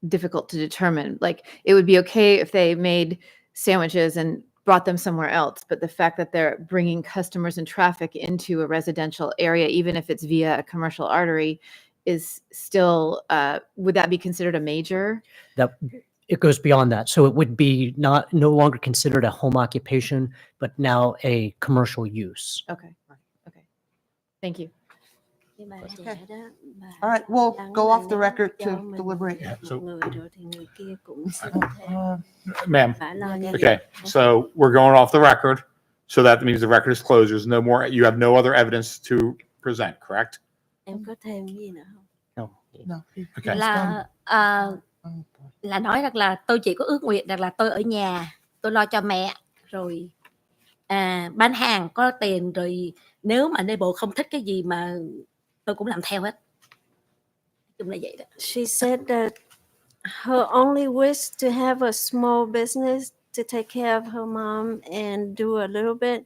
difficult to determine. Like, it would be okay if they made sandwiches and brought them somewhere else, but the fact that they're bringing customers and traffic into a residential area, even if it's via a commercial artery, is still, would that be considered a major? That it goes beyond that. So it would be no longer considered a home occupation, but now a commercial use. Okay, okay. Thank you. Cái bà Okay. trẻ đó, bà All right, we'll nhắn go là off the nếu record cho to mình deliberate. Yeah, một so- người rồi thì người kia cũng xin thêm. Ma'am, Bà lo cho okay, so we're going off the record. So that means the record is closed. There's no more, you have no other evidence to present, correct? em có thêm gì nữa không? No. Okay. Là nói rằng là tôi chỉ có ước nguyện rằng là tôi ở nhà, tôi lo cho mẹ, rồi bán hàng có tiền, rồi nếu mà neighbor không thích cái gì mà tôi cũng làm theo hết. Nói chung là vậy đó. She said that her only wish to have a small business to take care of her mom and do a little bit.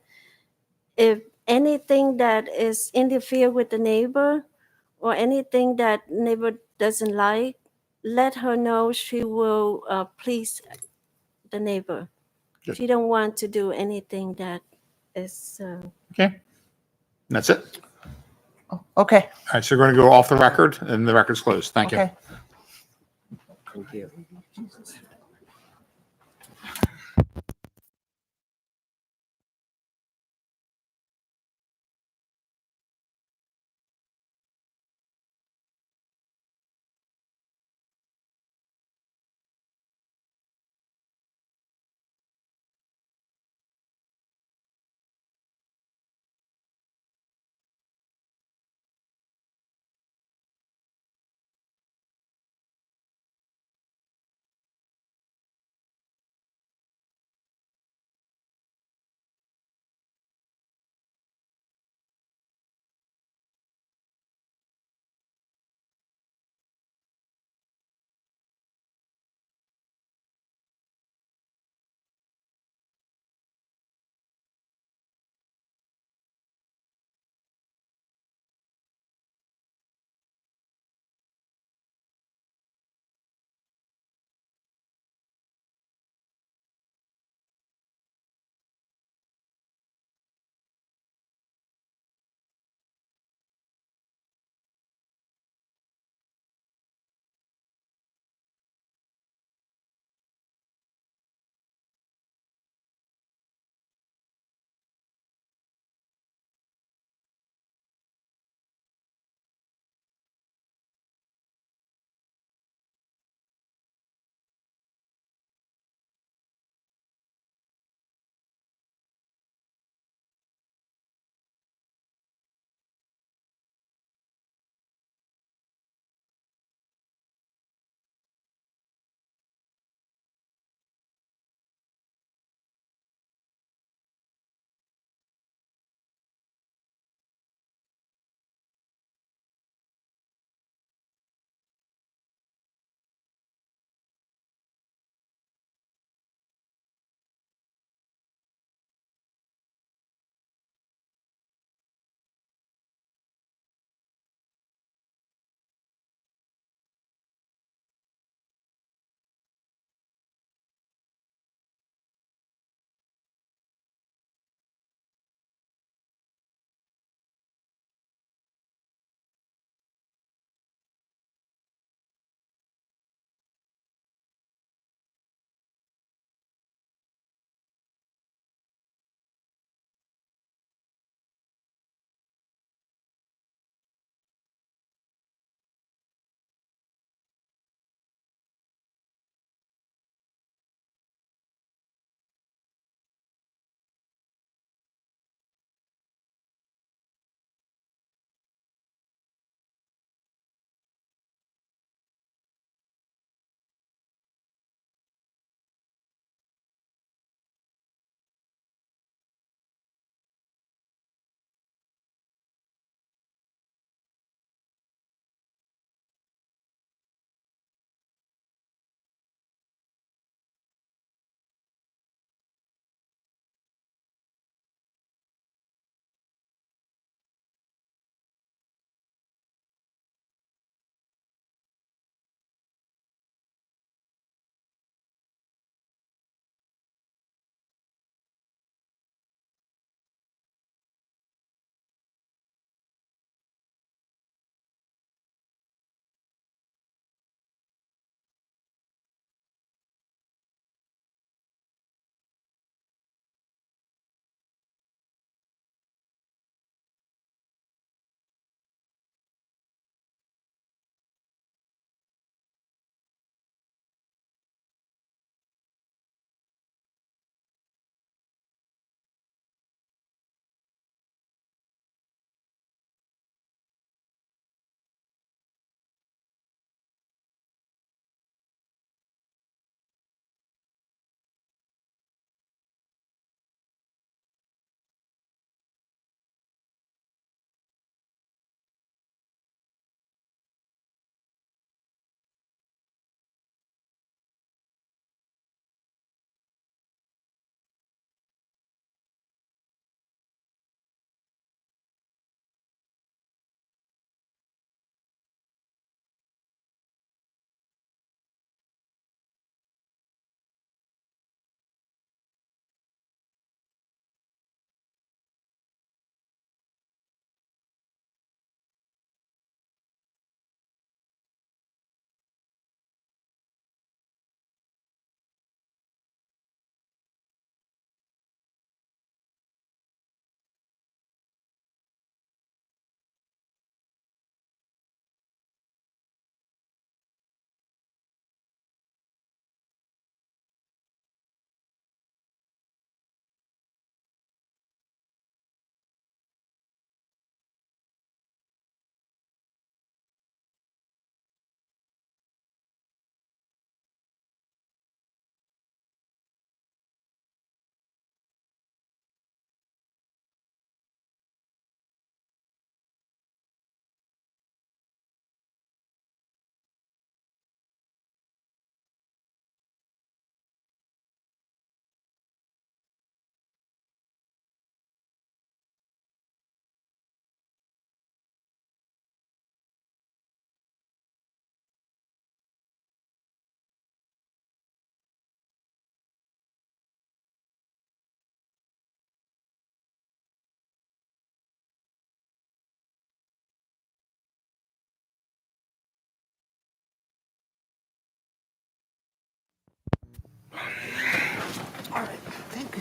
If anything that is interfere with the neighbor or anything that neighbor doesn't like, let her know. She will please the neighbor. Good. She don't want to do anything that is. Okay. That's it. Okay, All right, so we're going to go off the record and the record's closed. Thank you. okay. Thank you.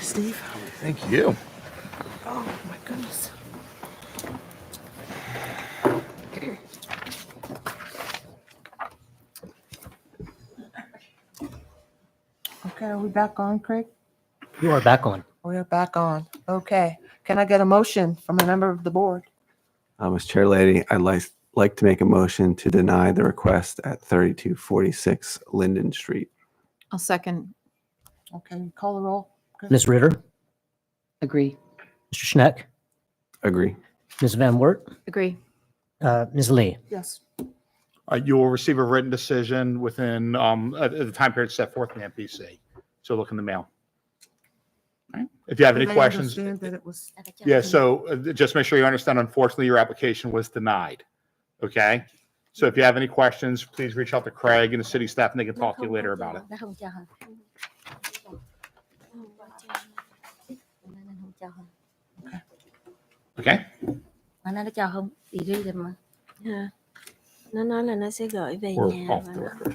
Steve. Thank you. Oh, my goodness. Okay, are we back on, Craig? You are back on. We are back on. Okay. Can I get a motion from a member of the board? Mr. Chair Lady, I'd like to make a motion to deny the request at 3246 Linden Street. I'll second. Okay, call the roll. Ms. Ritter, Agree. Mr. Schneck, Agree. Ms. Van Wert, Agree. Ms. Lee. Yes. You will receive a written decision within, at the time period set forth in the MPC. So look in the mail. All right. If you have any Did I questions, understand that it was? yeah, so just make sure you understand, unfortunately, your application was denied. Okay? So if you have any questions, please reach out to Craig and the city staff and they can talk to you later about it. Nó không cho hả? Nên không cho hả? Okay? Mà nó cho không? Thì đi rồi mà. À, nó nói là nó sẽ gửi về Or nhà off và the nó record.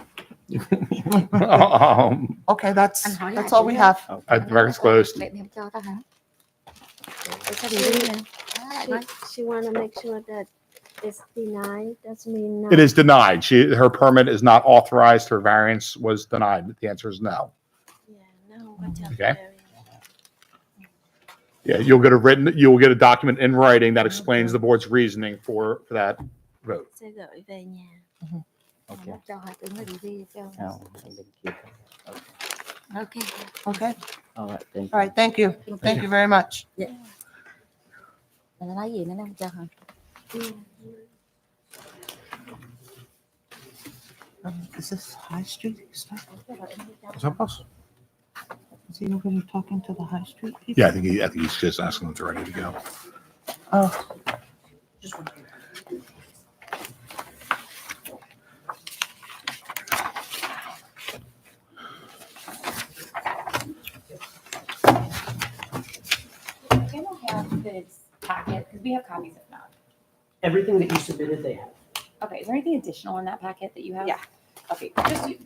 Okay, that's Anh hỏi that's lại all we đi. have. The record's closed. Mẹ không cho tao hả? Tại sao thì đi nè? Nói lại coi. she want to make sure that it's denied. Doesn't mean no. It is denied. Her permit is not authorized. Her variance was denied. The answer is no. Yeah, no, không có cho Okay. về. Yeah, you'll get a document in writing that explains the board's reasoning for that vote. Sẽ gửi về nhà. Mà nó cho hả? Tưởng là đi đi cho. No, I didn't keep it. Ok. Okay. All right, thank All right, thank you. Thank you very much. Mà nó nói gì nó không cho hả? Is this High Street stuff? Is that us? Is he over there talking to the High Street people? Yeah, I think he's just asking them if they're ready to go. Oh. They will have this packet, because we have copies if not. Everything that you submitted, they have. Okay, is there anything additional in that packet that you have? Yeah. Okay,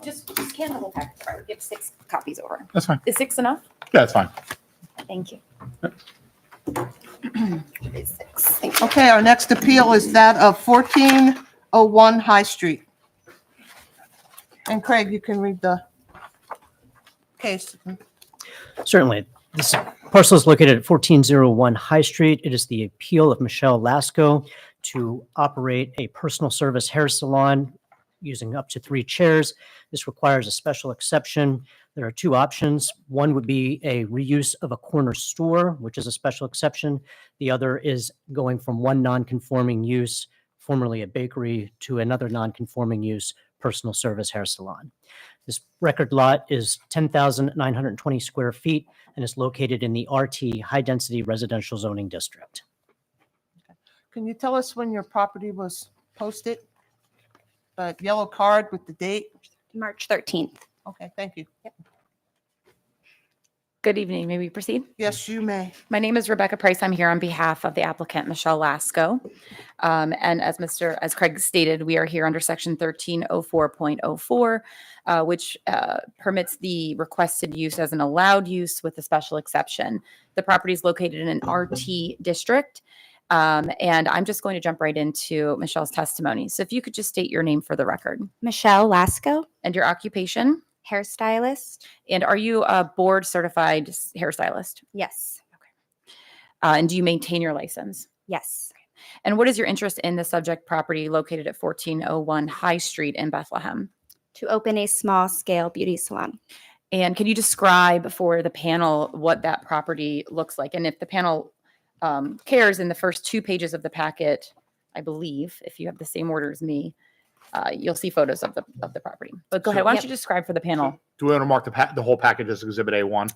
just scan the whole packet, right? We have 6 copies over. That's fine. Is 6 enough? Yeah, that's fine. Thank you. It's 6. Thank you. Okay, our next appeal is that of 1401 High Street. And Craig, you can read the case. Certainly. This parcel is located at 1401 High Street. It is the appeal of Michelle Lasco to operate a personal service hair salon using up to 3 chairs. This requires a special exception. There are 2 options. One would be a reuse of a corner store, which is a special exception. The other is going from one non-conforming use, formerly a bakery, to another non-conforming use, personal service hair salon. This record lot is 10,920 square feet and is located in the RT High Density Residential Zoning District. Can you tell us when your property was posted? The yellow card with the date? March 13th. Okay, thank you. Good evening. May we proceed? Yes, you may. My name is Rebecca Price. I'm here on behalf of the applicant, Michelle Lasco. And as Craig stated, we are here under section 1304.04, which permits the requested use as an allowed use with a special exception. The property is located in an RT district. And I'm just going to jump right into Michelle's testimony. So if you could just state your name for the record Michelle Lasco, and your occupation. hairstylist. And are you a board certified hairstylist? Yes. And do you maintain your license? Yes. And what is your interest in the subject property located at 1401 High Street in Bethlehem? To open a small scale beauty salon. And can you describe for the panel what that property looks like? And if the panel cares, in the first 2 pages of the packet, I believe, if you have the same order as me, you'll see photos of the property. But go ahead. Why don't you describe for the panel? Do we want to mark the whole package as Exhibit A1?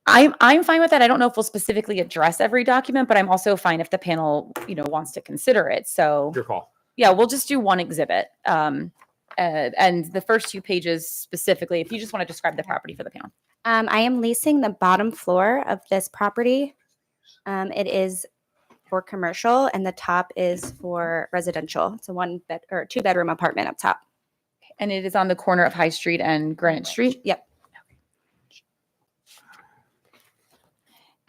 I'm fine with that. I don't know if we'll specifically address every document, but I'm also fine if the panel, wants to consider it. So Your call. yeah, we'll just do one exhibit. And the first 2 pages specifically, if you just want to describe the property for the panel. I am leasing the bottom floor of this property. It is for commercial and the top is for residential. It's a 2-bedroom apartment up top. And it is on the corner of High Street and Granite Street. Yep.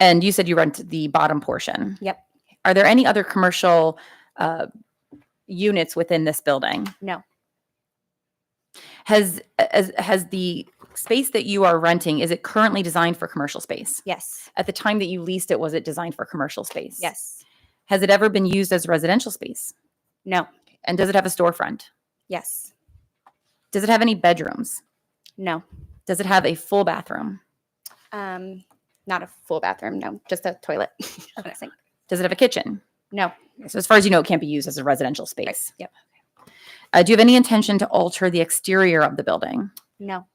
And you said you rent the bottom portion. Yep. Are there any other commercial units within this building? No. Has the space that you are renting, is it currently designed for commercial space? Yes. At the time that you leased it, was it designed for commercial space? Yes. Has it ever been used as residential space? No. And does it have a storefront? Yes. Does it have any bedrooms? No. Does it have a full bathroom? Not a full bathroom. No, just a toilet. and a sink. Does it have a kitchen? No. So as far as you know, it can't be used as a residential space. Yep. Do you have any intention to alter the exterior of the building? No.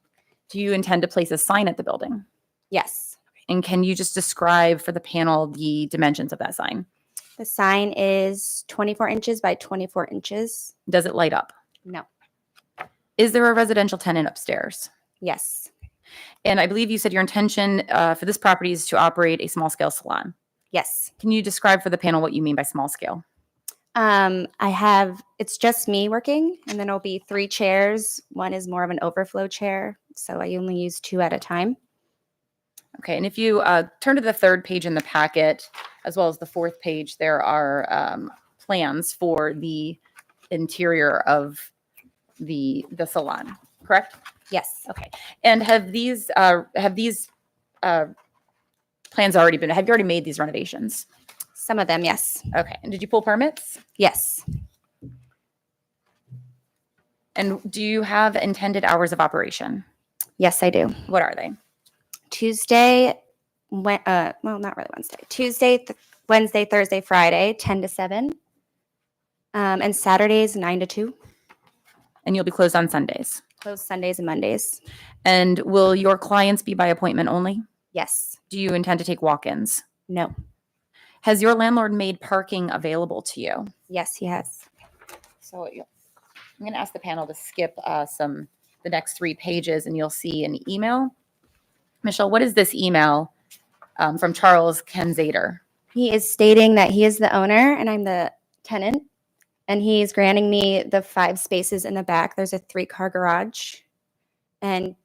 Do you intend to place a sign at the building? Yes. And can you just describe for the panel the dimensions of that sign? The sign is 24 inches by 24 inches. Does it light up? No. Is there a residential tenant upstairs? Yes. And I believe you said your intention for this property is to operate a small scale salon. Yes. Can you describe for the panel what you mean by small scale? It's just me working, and then it'll be 3 chairs. One is more of an overflow chair, so I only use 2 at a time. Okay, and if you turn to the 3rd page in the packet, as well as the 4th page, there are plans for the interior of the salon, correct? Yes. Okay, and have these plans already been, have you already made these renovations? Some of them, yes. Okay, and did you pull permits? Yes. And do you have intended hours of operation? Yes, I do. What are they? Tuesday, well, not really Wednesday. Tuesday, Wednesday, Thursday, Friday, 10 to 7. And Saturdays, 9 to 2. And you'll be closed on Sundays? Closed Sundays and Mondays. And will your clients be by appointment only? Yes. Do you intend to take walk-ins? No. Has your landlord made parking available to you? Yes, he has. So I'm going to ask the panel to skip the next 3 pages, and you'll see an email. Michelle, what is this email from Charles Kenzader? He is stating that he is the owner and I'm the tenant, and he's granting me the 5 spaces in the back. There's a 3-car garage and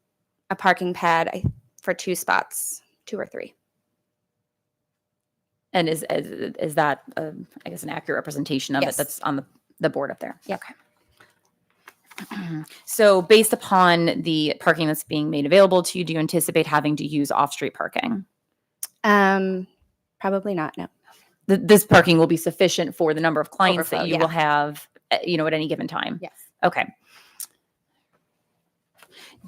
a parking pad for 2 spots, 2 or 3. And is that, I guess, an accurate representation of Yes. it that's on the board up there? Yeah. Okay. So based upon the parking that's being made available to you, do you anticipate having to use off-street parking? Probably not, no. This parking will be sufficient for the number of clients Overflow, that you yeah. will have, at any given time? Yes. Okay.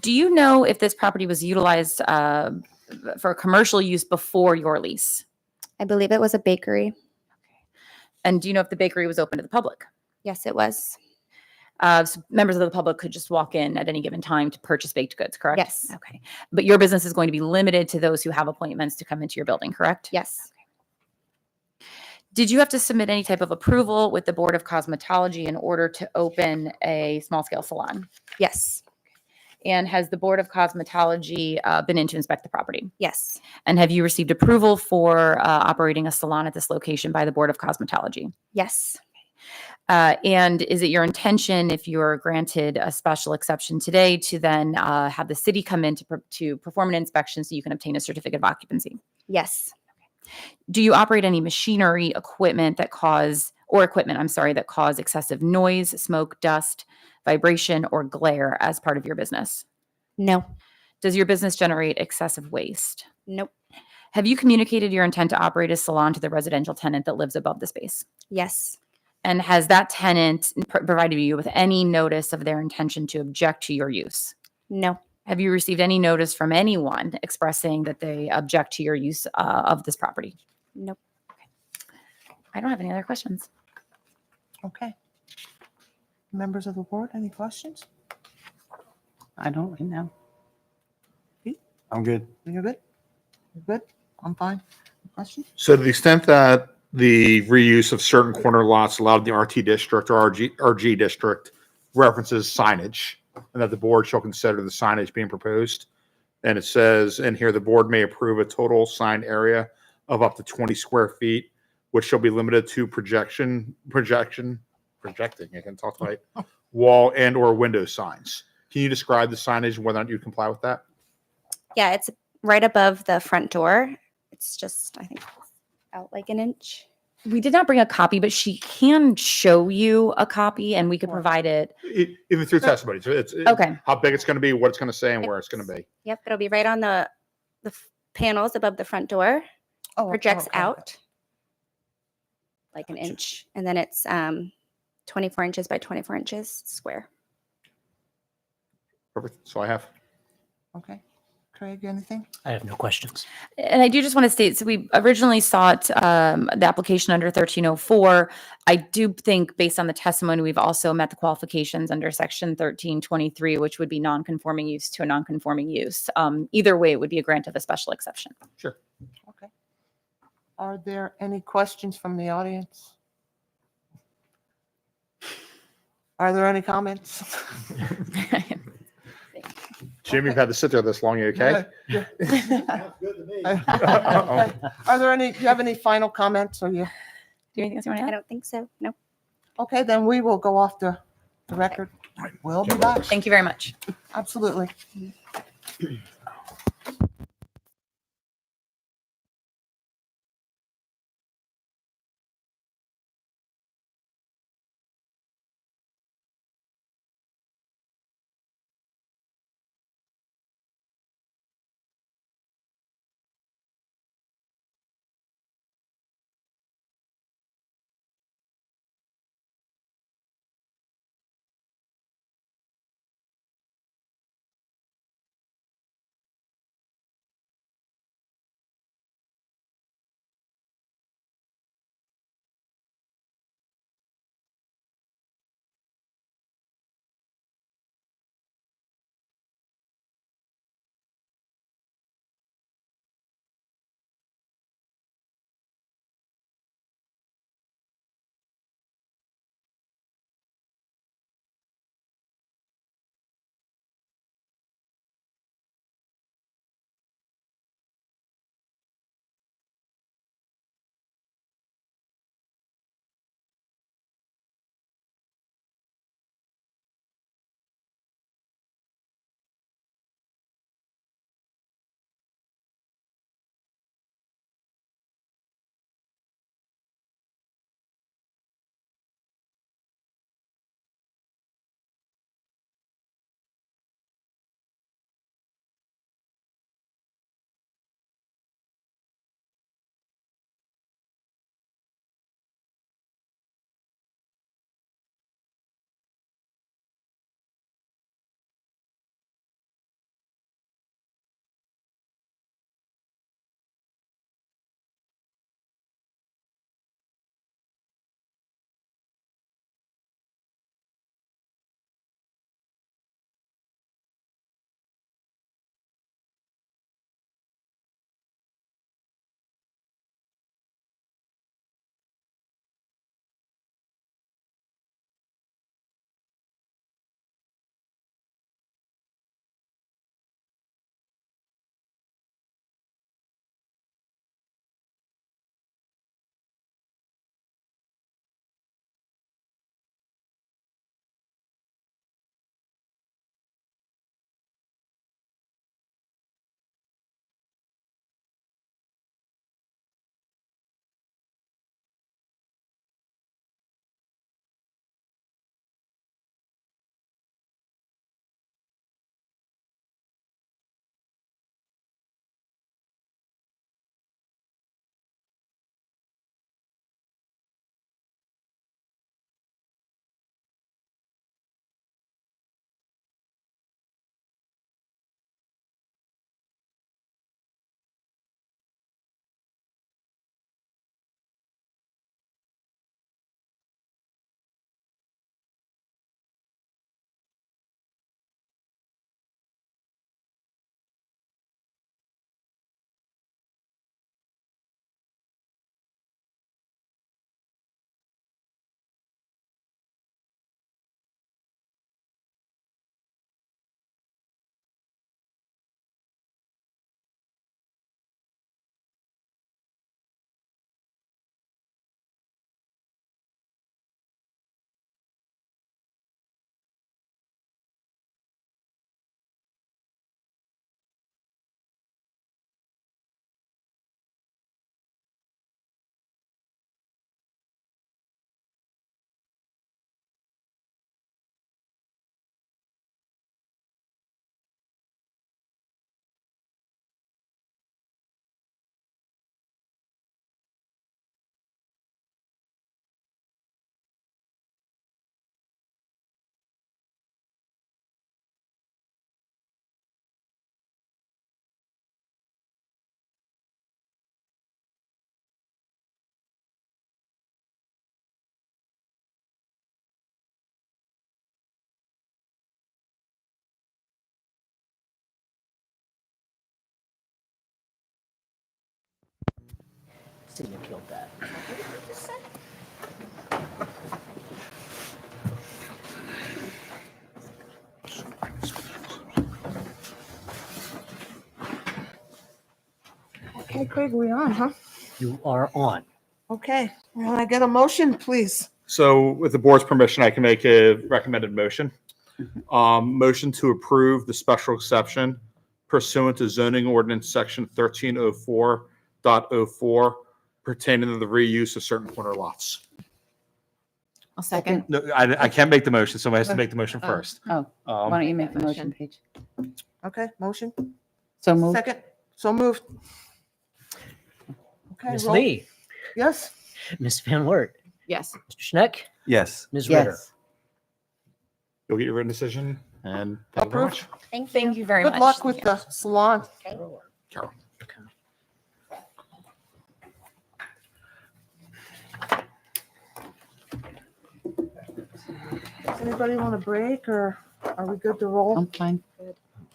Do you know if this property was utilized for commercial use before your lease? I believe it was a bakery. And do you know if the bakery was open to the public? Yes, it was. So members of the public could just walk in at any given time to purchase baked goods, correct? Yes. Okay. But your business is going to be limited to those who have appointments to come into your building, correct? Yes. Did you have to submit any type of approval with the Board of Cosmetology in order to open a small scale salon? Yes. And has the Board of Cosmetology been in to inspect the property? Yes. And have you received approval for operating a salon at this location by the Board of Cosmetology? Yes. And is it your intention, if you're granted a special exception today, to then have the city come in to perform an inspection so you can obtain a certificate of occupancy? Yes. Do you operate any machinery, equipment that cause excessive noise, smoke, dust, vibration, or glare as part of your business? No. Does your business generate excessive waste? Nope. Have you communicated your intent to operate a salon to the residential tenant that lives above the space? Yes. And has that tenant provided you with any notice of their intention to object to your use? No. Have you received any notice from anyone expressing that they object to your use of this property? Nope. I don't have any other questions. Okay. Members of the board, any questions? I don't right now. I'm good. You're good? You're good? I'm fine. Questions? So to the extent that the reuse of certain corner lots allowed in the RT district or RG district references signage, and that the board shall consider the signage being proposed. And it says in here, the board may approve a total sign area of up to 20 square feet, which shall be limited to projecting, I can talk tonight, wall and or window signs. Can you describe the signage and whether or not you comply with that? Yeah, it's right above the front door. It's just, I think, out like an inch. We did not bring a copy, but she can show you a copy and we could Sure. provide it. Even through testimony. So it's Okay. how big it's going to be, what it's going to say, and where it's going to be. Yep, it'll be right on the panels above the front door. Oh, Projects okay. out like an inch, and then it's 24 inches by 24 inches square. Perfect. So I have. Okay. Craig, anything? I have no questions. And I do just want to state, so we originally sought the application under 1304. I do think based on the testimony, we've also met the qualifications under section 1323, which would be non-conforming use to a non-conforming use. Either way, it would be a grant of a special exception. Sure. Okay. Are there any questions from the audience? Are there any comments? Jim, you've had to sit there this long. You okay? Yeah. Are there any, do you have any final comments or you? Do you have anything else you want to I add? don't think so. No. Okay, then we will go off the record. We'll be back. Thank you very much. Absolutely. to the appeal of that. Okay, Craig, we're on, huh? You are on. Okay, well, I get a motion, please. So with the board's permission, I can make a recommended motion. Motion to approve the special exception pursuant to zoning ordinance section 1304.04 pertaining to the reuse of certain corner lots. I'll second. No, I can't make the motion, somebody has to make the motion first. Oh, why don't you make the motion, Paige? Okay, motion, So moved. second, so moved. Okay, Ms. roll- Lee, Yes, Ms. Van Wert, Yes. Mr. Schneck, Yes. Ms. Ritter. Yes. You'll get your written decision and thank you very much. Thank you very good much. luck with the salon. Carol. Okay. Does anybody want a break or are we good to roll? I'm fine. We're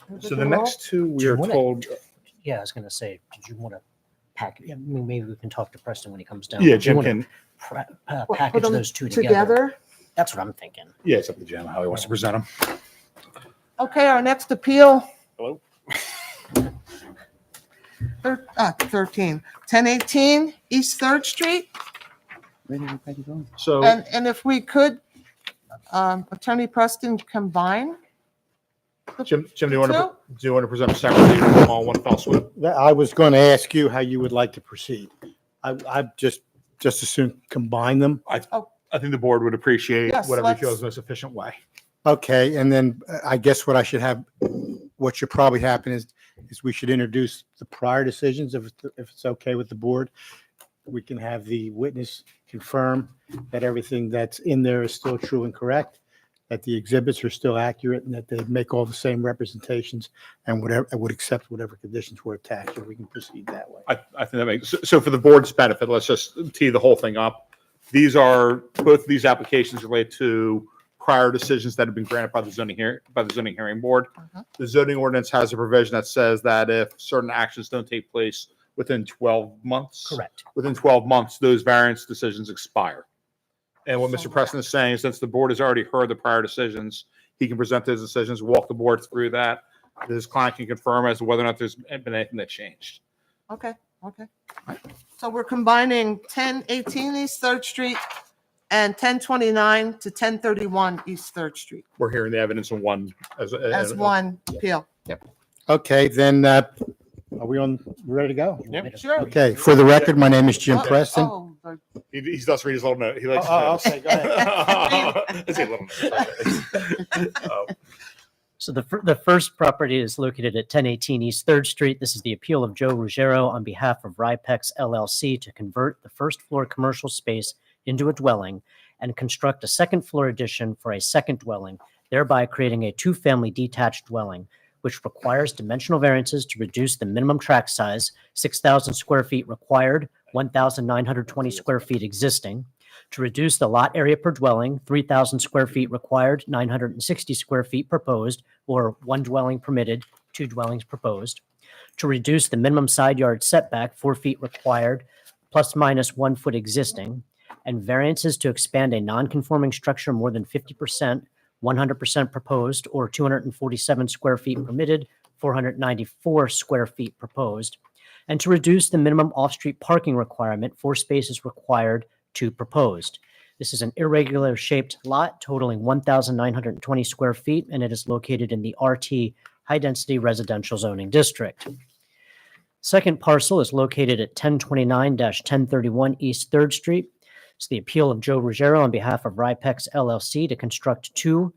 good So to the roll? next two, we Do you are wanna- told, Yeah, I was going to say, did you want to pack? I mean, maybe we can talk to Preston when he comes down. yeah, Do you Jim wanna can, Put package them those two together. That's what I'm thinking. yeah, it's up to Jim how he wants to present them. Okay, our next appeal. Hello? 1018 East Third Street. Where did everybody go? So. And if we could, Attorney Preston combine. Jim, do you want Two? to present a separately or all one fell swoop? I was going to ask you how you would like to proceed. I just as soon combine them. I think the board would appreciate Yes, whatever you let's- feel is the most efficient way. Okay, and then I guess what should probably happen is we should introduce the prior decisions if it's okay with the board. We can have the witness confirm that everything that's in there is still true and correct, that the exhibits are still accurate, and that they make all the same representations and would accept whatever conditions were attached, and we can proceed that way. I think that makes, so for the board's benefit, let's just tee the whole thing up. Both of these applications relate to prior decisions that have been granted by the zoning hearing board. The zoning ordinance has a provision that says that if certain actions don't take place within 12 months. Correct. Within 12 months, those variance decisions expire. And what Mr. Preston is saying, since the board has already heard the prior decisions, he can present those decisions, walk the board through that. His client can confirm as to whether or not there's been anything that changed. Okay. So we're combining 1018 East Third Street and 1029 to 1031 East Third Street We're hearing the evidence in one as one appeal. Okay, then, are we ready to go? Yep. Sure. Okay, for the record, my name is Jim Preston. Oh, the- He does read his little note. He likes. Okay, go ahead. It's a little note. So the first property is located at 1018 East Third Street. This is the appeal of Joe Ruggiero on behalf of Ripex LLC to convert the first floor commercial space into a dwelling and construct a second floor addition for a second dwelling, thereby creating a two-family detached dwelling, which requires dimensional variances to reduce the minimum tract size, 6,000 square feet required, 1,920 square feet existing, to reduce the lot area per dwelling, 3,000 square feet required, 960 square feet proposed, or one dwelling permitted, two dwellings proposed, to reduce the minimum side yard setback, 4 feet required, plus minus 1 foot existing, and variances to expand a non-conforming structure more than 50%, 100% proposed, or 247 square feet permitted, 494 square feet proposed, and to reduce the minimum off-street parking requirement, 4 spaces required, 2 proposed. This is an irregular shaped lot totaling 1,920 square feet, and it is located in the RT High Density Residential Zoning District. Second parcel is located at 1029-1031 East 3rd Street. It's the appeal of Joe Ruggiero on behalf of Ripex LLC to construct 2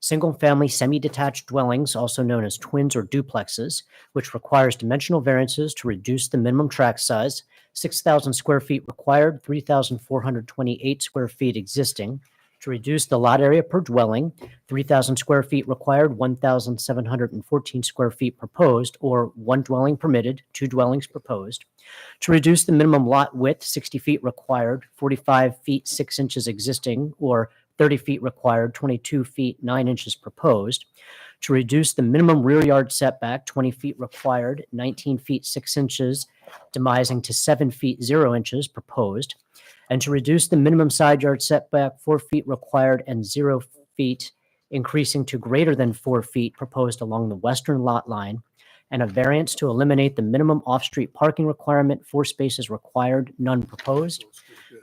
single-family semi-detached dwellings, also known as twins or duplexes, which requires dimensional variances to reduce the minimum tract size, 6,000 square feet required, 3,428 square feet existing, to reduce the lot area per dwelling, 3,000 square feet required, 1,714 square feet proposed, or one dwelling permitted, 2 dwellings proposed, to reduce the minimum lot width, 60 feet required, 45 feet 6 inches existing, or 30 feet required, 22 feet 9 inches proposed, to reduce the minimum rear yard setback, 20 feet required, 19 feet 6 inches, demising to 7 feet 0 inches proposed, and to reduce the minimum side yard setback 4 feet required and 0 feet, increasing to greater than 4 feet proposed along the western lot line, and a variance to eliminate the minimum off-street parking requirement, 4 spaces required, none proposed.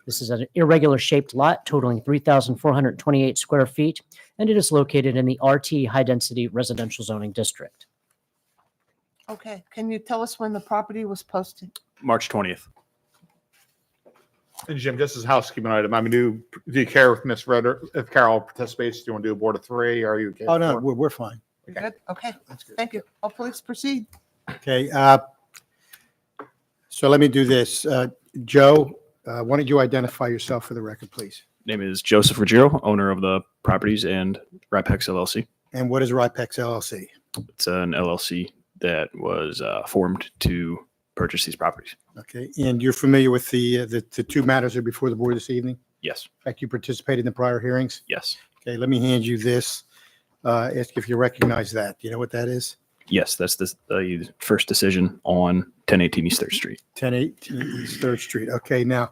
This is an irregular shaped lot totaling 3,428 square feet, and it is located in the RT High Density Residential Zoning District. Okay, can you tell us when the property was posted? March 20th. And Jim, just as a housekeeping item, I mean, do you care if Ms. Ritter, if Carol participates? Do you want to do a board of 3? Are you okay? Oh, with no, 4? we're fine. You're good? Okay, That's good. thank you. Oh, please proceed. Okay, so let me do this. Joe, why don't you identify yourself for the record, please? Name is Joseph Ruggiero, owner of the properties and Ripex LLC. And what is Ripex LLC? It's an LLC that was formed to purchase these properties. Okay, and you're familiar with the two matters that are before the board this evening? Yes. In fact, you participated in the prior hearings? Yes. Okay, let me hand you this. Ask if you recognize that. Do you know what that is? Yes, that's the first decision on 1018 East 3rd Street. 1018 East 3rd Street. Okay, now,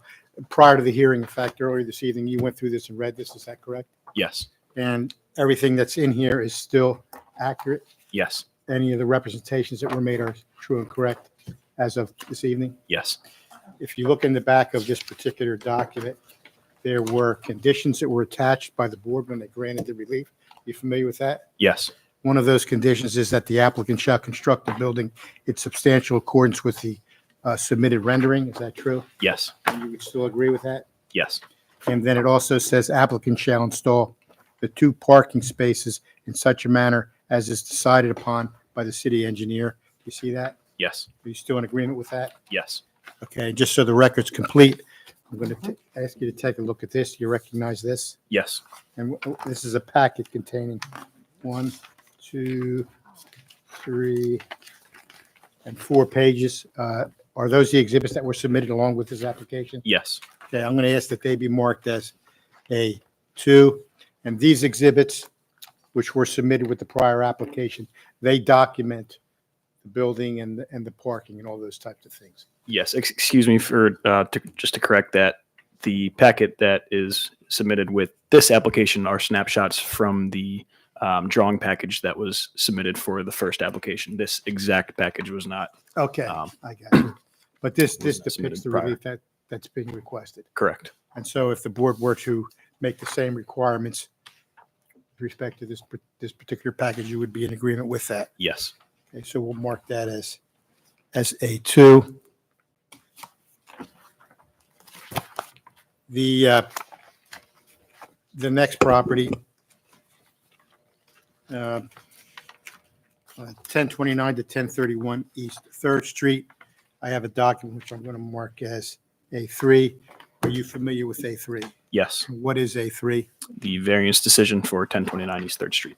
prior to the hearing, in fact, earlier this evening, you went through this and read this. Is that correct? Yes. And everything that's in here is still accurate? Yes. Any of the representations that were made are true and correct as of this evening? Yes. If you look in the back of this particular document, there were conditions that were attached by the board when they granted the relief. You familiar with that? Yes. One of those conditions is that the applicant shall construct the building in substantial accordance with the submitted rendering. Is that true? Yes. And you would still agree with that? Yes. And then it also says applicant shall install the 2 parking spaces in such a manner as is decided upon by the city engineer. You see that? Yes. Are you still in agreement with that? Yes. Okay, just so the record's complete, I'm going to ask you to take a look at this. You recognize this? Yes. And this is a packet containing 1, 2, 3, and 4 pages. Are those the exhibits that were submitted along with this application? Yes. Okay, I'm going to ask that they be marked as A2. And these exhibits, which were submitted with the prior application, they document the building and the parking and all those types of things. Yes. Excuse me for just to correct that. The packet that is submitted with this application are snapshots from the drawing package that was submitted for the first application. This exact package was not. Okay, I got you. But this Was not submitted depicts the prior. relief that's being requested. Correct. And so if the board were to make the same requirements with respect to this particular package, you would be in agreement with that. Yes. Okay, so we'll mark that as A2. The next property, 1029 to 1031 East 3rd Street. I have a document which I'm going to mark as A3. Are you familiar with A3? Yes. What is A3? The variance decision for 1029 East 3rd Street.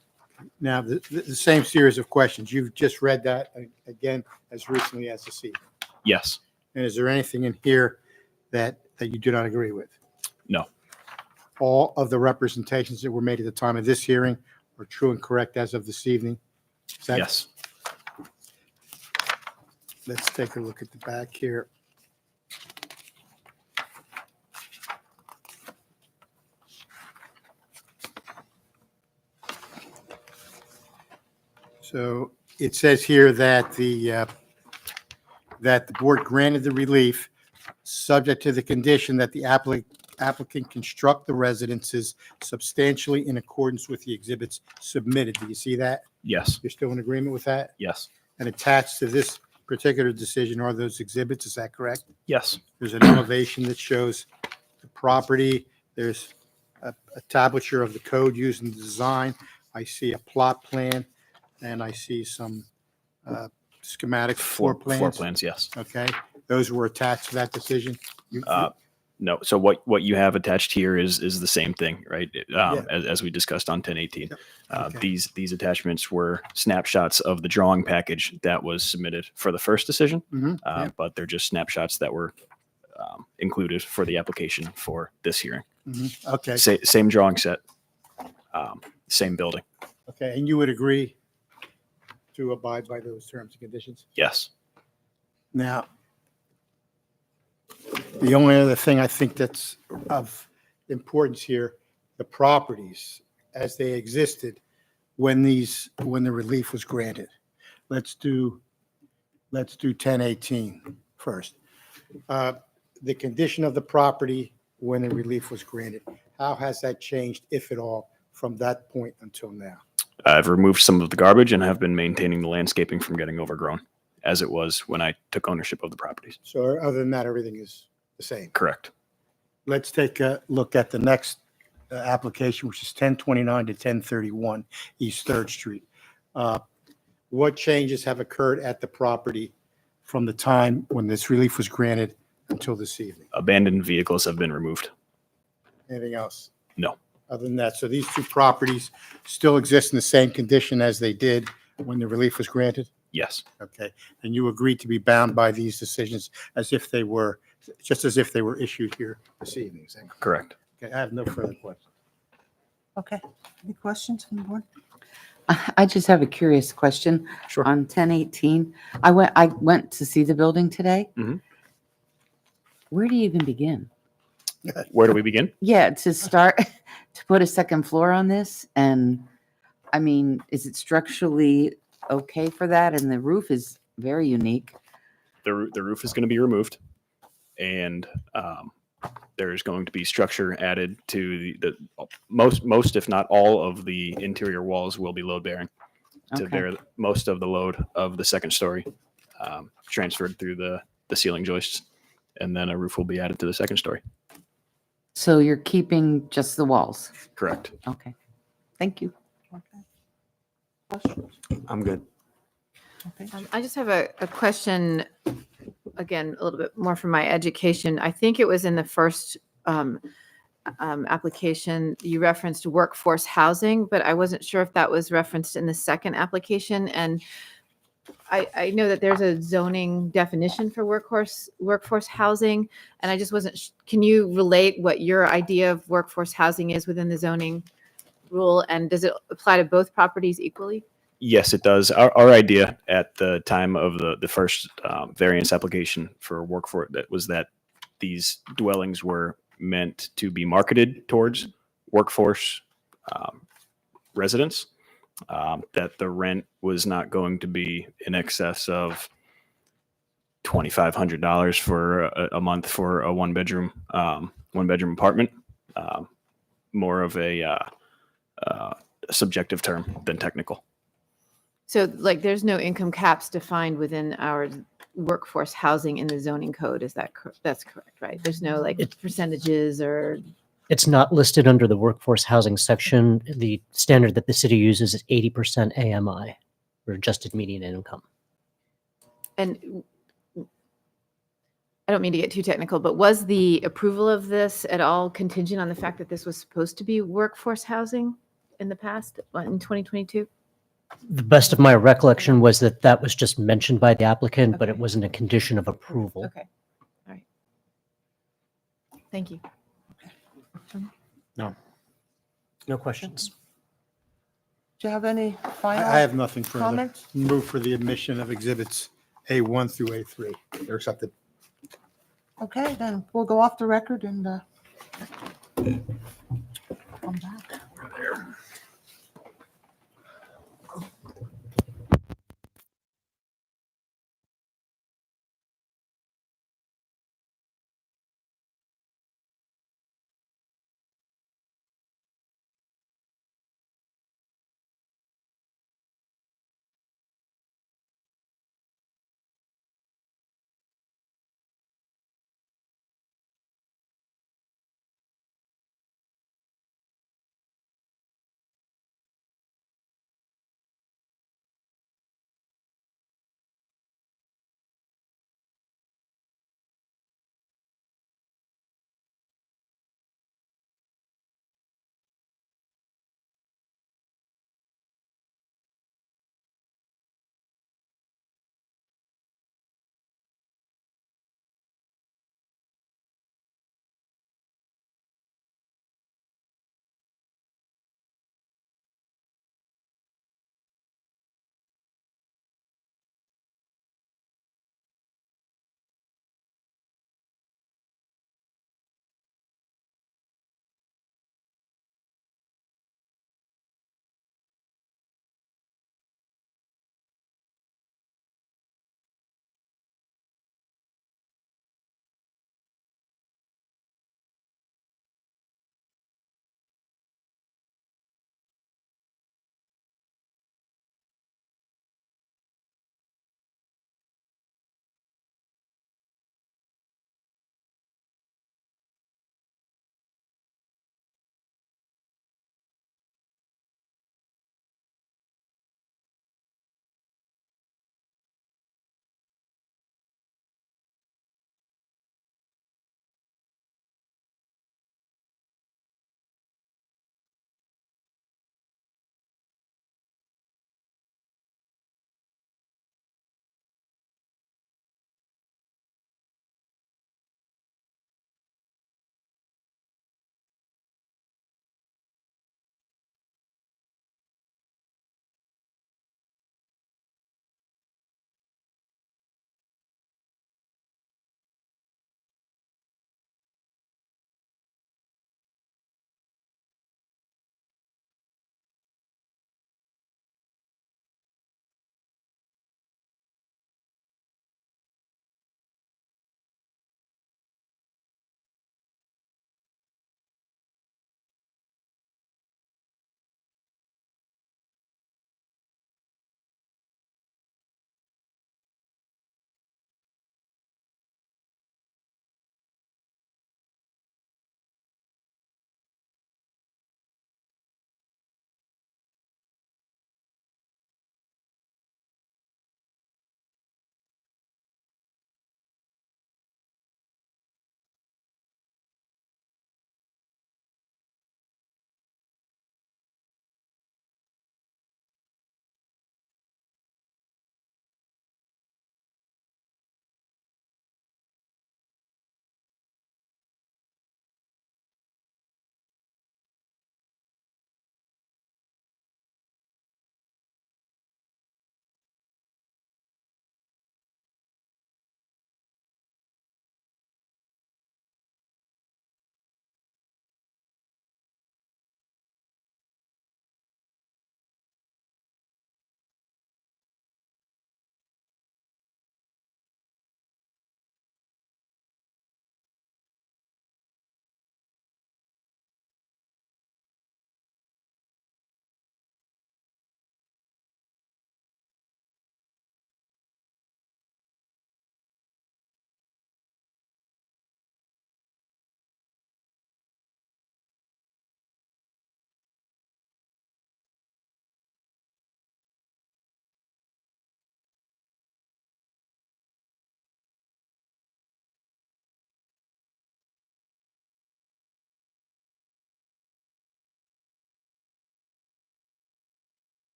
Now, the same series of questions. You've just read that again as recently as this evening. Yes. And is there anything in here that you do not agree with? No. All of the representations that were made at the time of this hearing are true and correct as of this evening? Is that- Yes. Let's take a look at the back here. So it says here that the board granted the relief subject to the condition that the applicant construct the residences substantially in accordance with the exhibits submitted. Do you see that? Yes. You're still in agreement with that? Yes. And attached to this particular decision are those exhibits, is that correct? Yes. There's an elevation that shows the property. There's a tablature of the code used in the design. I see a plot plan, and I see some schematic floor plans. Floor plans. Yes. Okay, those were attached to that decision? No. So what you have attached here is the same thing, right? Yeah. As we discussed on 1018. Okay. These attachments were snapshots of the drawing package that was submitted for the first decision, Mhm, yeah. but they're just snapshots that were included for the application for this hearing. Mhm, okay, Same drawing set, same building. okay, and you would agree to abide by those terms and conditions? Yes. Now, The only other thing I think that's of importance here, the properties as they existed when the relief was granted. Let's do 1018 first. The condition of the property when the relief was granted, how has that changed, if at all, from that point until now? I've removed some of the garbage and have been maintaining the landscaping from getting overgrown as it was when I took ownership of the properties. So other than that, everything is the same. Correct. Let's take a look at the next application, which is 1029 to 1031 East Third Street. What changes have occurred at the property from the time when this relief was granted until this evening? Abandoned vehicles have been removed. Anything else No. other than that? So these two properties still exist in the same condition as they did when the relief was granted? Yes. Okay. And you agreed to be bound by these decisions as if they were, just as if they were issued here this evening? Is that Correct. okay? I have no further questions. Okay. Any questions from the board? I just have a curious question. Sure. On 1018, I went to see the building today. Mhm. Where do you even begin? Where do we begin? Yeah, to start, to put a second floor on this, and I mean, is it structurally okay for that? And the roof is very unique. The roof is going to be removed, and there's going to be structure added to the most, if not all, of the interior walls will be load bearing to Okay. bear most of the load of the second story, transferred through the ceiling joists, and then a roof will be added to the second story. So you're keeping just the walls? Correct. Okay, thank you. Questions? I'm good. Okay. I just have a question, again, a little bit more from my education. I think it was in the first application, you referenced workforce housing, but I wasn't sure if that was referenced in the second application. And I know that there's a zoning definition for workforce housing, and I just wasn't, can you relate what your idea of workforce housing is within the zoning rule? And does it apply to both properties equally? Yes, it does. Our idea at the time of the first variance application for workforce that was that these dwellings were meant to be marketed towards workforce residents. That the rent was not going to be in excess of $2,500 for a month for a one bedroom apartment. More of a subjective term than technical. So like there's no income caps defined within our workforce housing in the zoning code. Is that that's correct, right? There's no like percentages or. It's not listed under the workforce housing section. The standard that the city uses is 80% AMI, or adjusted median income. And I don't mean to get too technical, but was the approval of this at all contingent on the fact that this was supposed to be workforce housing in the past, in 2022? The best of my recollection was that that was just mentioned by the applicant, but it wasn't a condition of approval. Okay, all right. Thank you. No questions. Do you have any I final? have nothing further. Comments? Move for the admission of exhibits A1 through A3. They're accepted. Okay, then we'll go off the record and come back.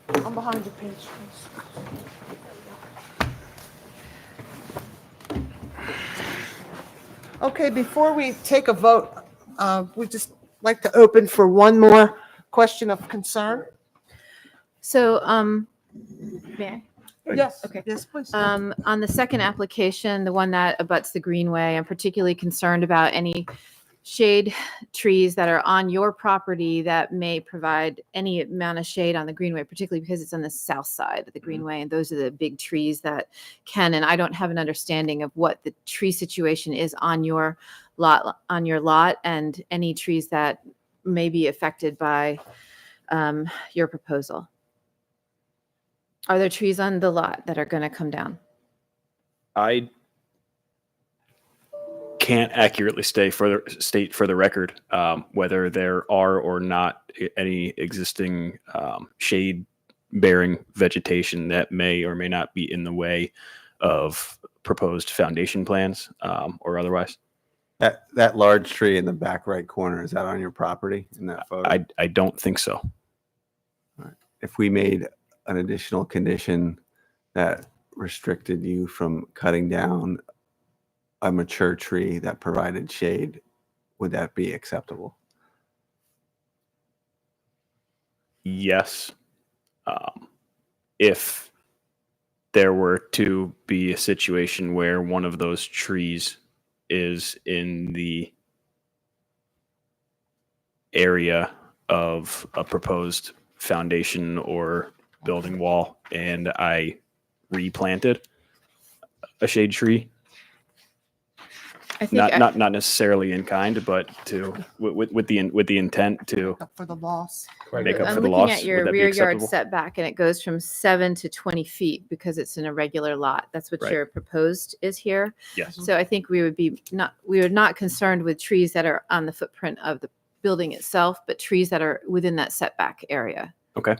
I'm behind your page. Okay, before we take a vote, we just like to open for one more question of concern. So, may I? Yes, Okay. yes, please. On the second application, the one that abuts the Greenway, I'm particularly concerned about any shade trees that are on your property that may provide any amount of shade on the Greenway, particularly because it's on the south side of the Greenway, and those are the big trees that can, and I don't have an understanding of what the tree situation is on your lot, and any trees that may be affected by your proposal. Are there trees on the lot that are going to come down? I can't accurately state for the record whether there are or not any existing shade-bearing vegetation that may or may not be in the way of proposed foundation plans or otherwise. That large tree in the back right corner, is that on your property in that photo? I don't think so. If we made an additional condition that restricted you from cutting down a mature tree that provided shade, would that be acceptable? Yes. If there were to be a situation where one of those trees is in the area of a proposed foundation or building wall and I replanted a shade tree, I think not necessarily in kind, but to with the intent to Up for the loss. make up I'm for the looking loss. at your would that be rear yard acceptable? setback, and it goes from 7 to 20 feet because it's an irregular lot. That's what Right. your proposed is here. Yes. So I think we are not concerned with trees that are on the footprint of the building itself, but trees that are within that setback area. Okay.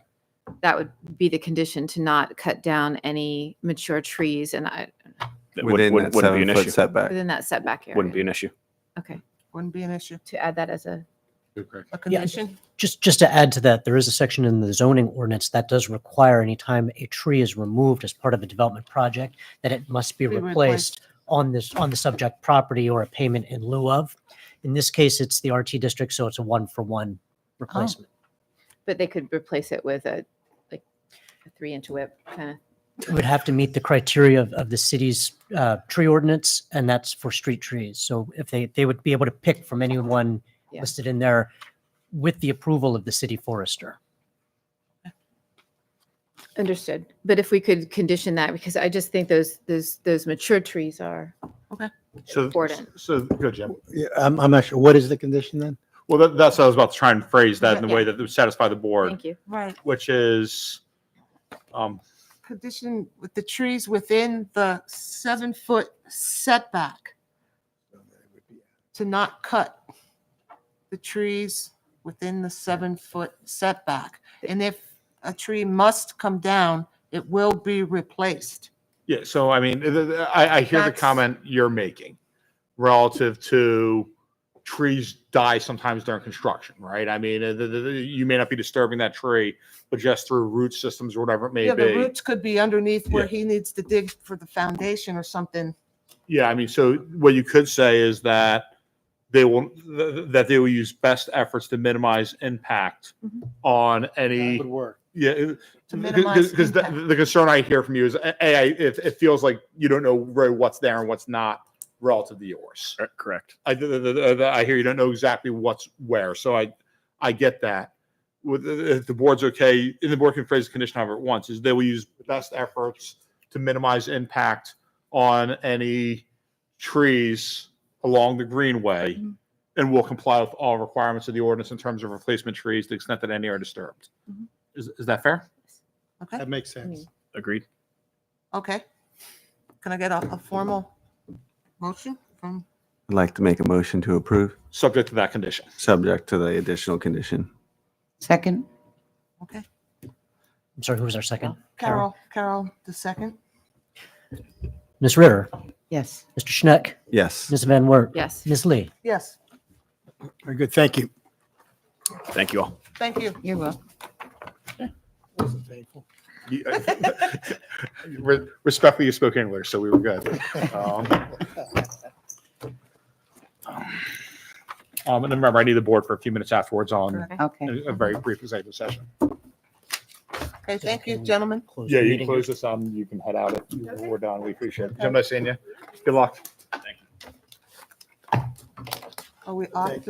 That would be the condition, to not cut down any mature trees and That Within that wouldn't be an 7-foot issue. setback? within that setback area. Wouldn't be an issue. Okay, Wouldn't be an issue. to add that as a A condition? Just to add to that, there is a section in the zoning ordinance that does require anytime a tree is removed as part of a development project, that it must be Be replaced on the subject property or a payment in lieu of. In this case, it's the RT district, so it's a 1-for-1 replacement. but they could replace it with a 3-inch whip kind of. It would have to meet the criteria of the city's tree ordinance, and that's for street trees. So if they would be able to pick from anyone Yeah. listed in there with the approval of the city forester. Understood. But if we could condition that, because I just think those mature trees are So, important. so good, Jim. Yeah, I'm not sure. What is the condition then? Well, that's what I was about to try and phrase that in the way Yeah. that would satisfy the board, Thank you. Right. which is, Condition with the trees within the 7-foot setback. To not cut the trees within the 7-foot setback. And if a tree must come down, it will be replaced. yeah, so I mean, I hear the That's- comment you're making relative to trees die sometimes during construction, right? I mean, you may not be disturbing that tree, but just through root systems or whatever it may Yeah, the be. roots could be underneath where Yeah. he needs to dig for the foundation or something. Yeah, I mean, so what you could say is that they will use best efforts to minimize impact Mhm. on any. Would work. Yeah, To minimize because impact. the concern I hear from you is, it feels like you don't know really what's there and what's not relative to yours. Correct. I hear you don't know exactly what's where, so I get that. If the board's okay, and the board can phrase the condition however it wants, is they will use best efforts to minimize impact on any trees along the greenway, Mm-hmm. and will comply with all requirements of the ordinance in terms of replacement trees to the extent that any are disturbed. Mhm. Is that fair? Okay, That makes sense. Agreed. okay. Can I get a formal motion from, I'd like to make a motion to approve, Subject to that condition. subject to the additional condition. Second? okay, I'm sorry, who was our second? Carol, the second? Ms. Ritter, Yes. Mr. Schneck, Yes. Ms. Van Wert. Yes. Ms. Lee. Yes, Very good. Thank you. Thank you all. thank you. You're welcome. Wasn't painful. Respectfully, you spoke English, so we were good. And then remember, I need the board for a few minutes afterwards on Okay. a very brief executive session. Okay, thank you, gentlemen. Yeah, you can close this. You can head out if we're done. We appreciate it. Jim, nice seeing you. Good luck. Are we off?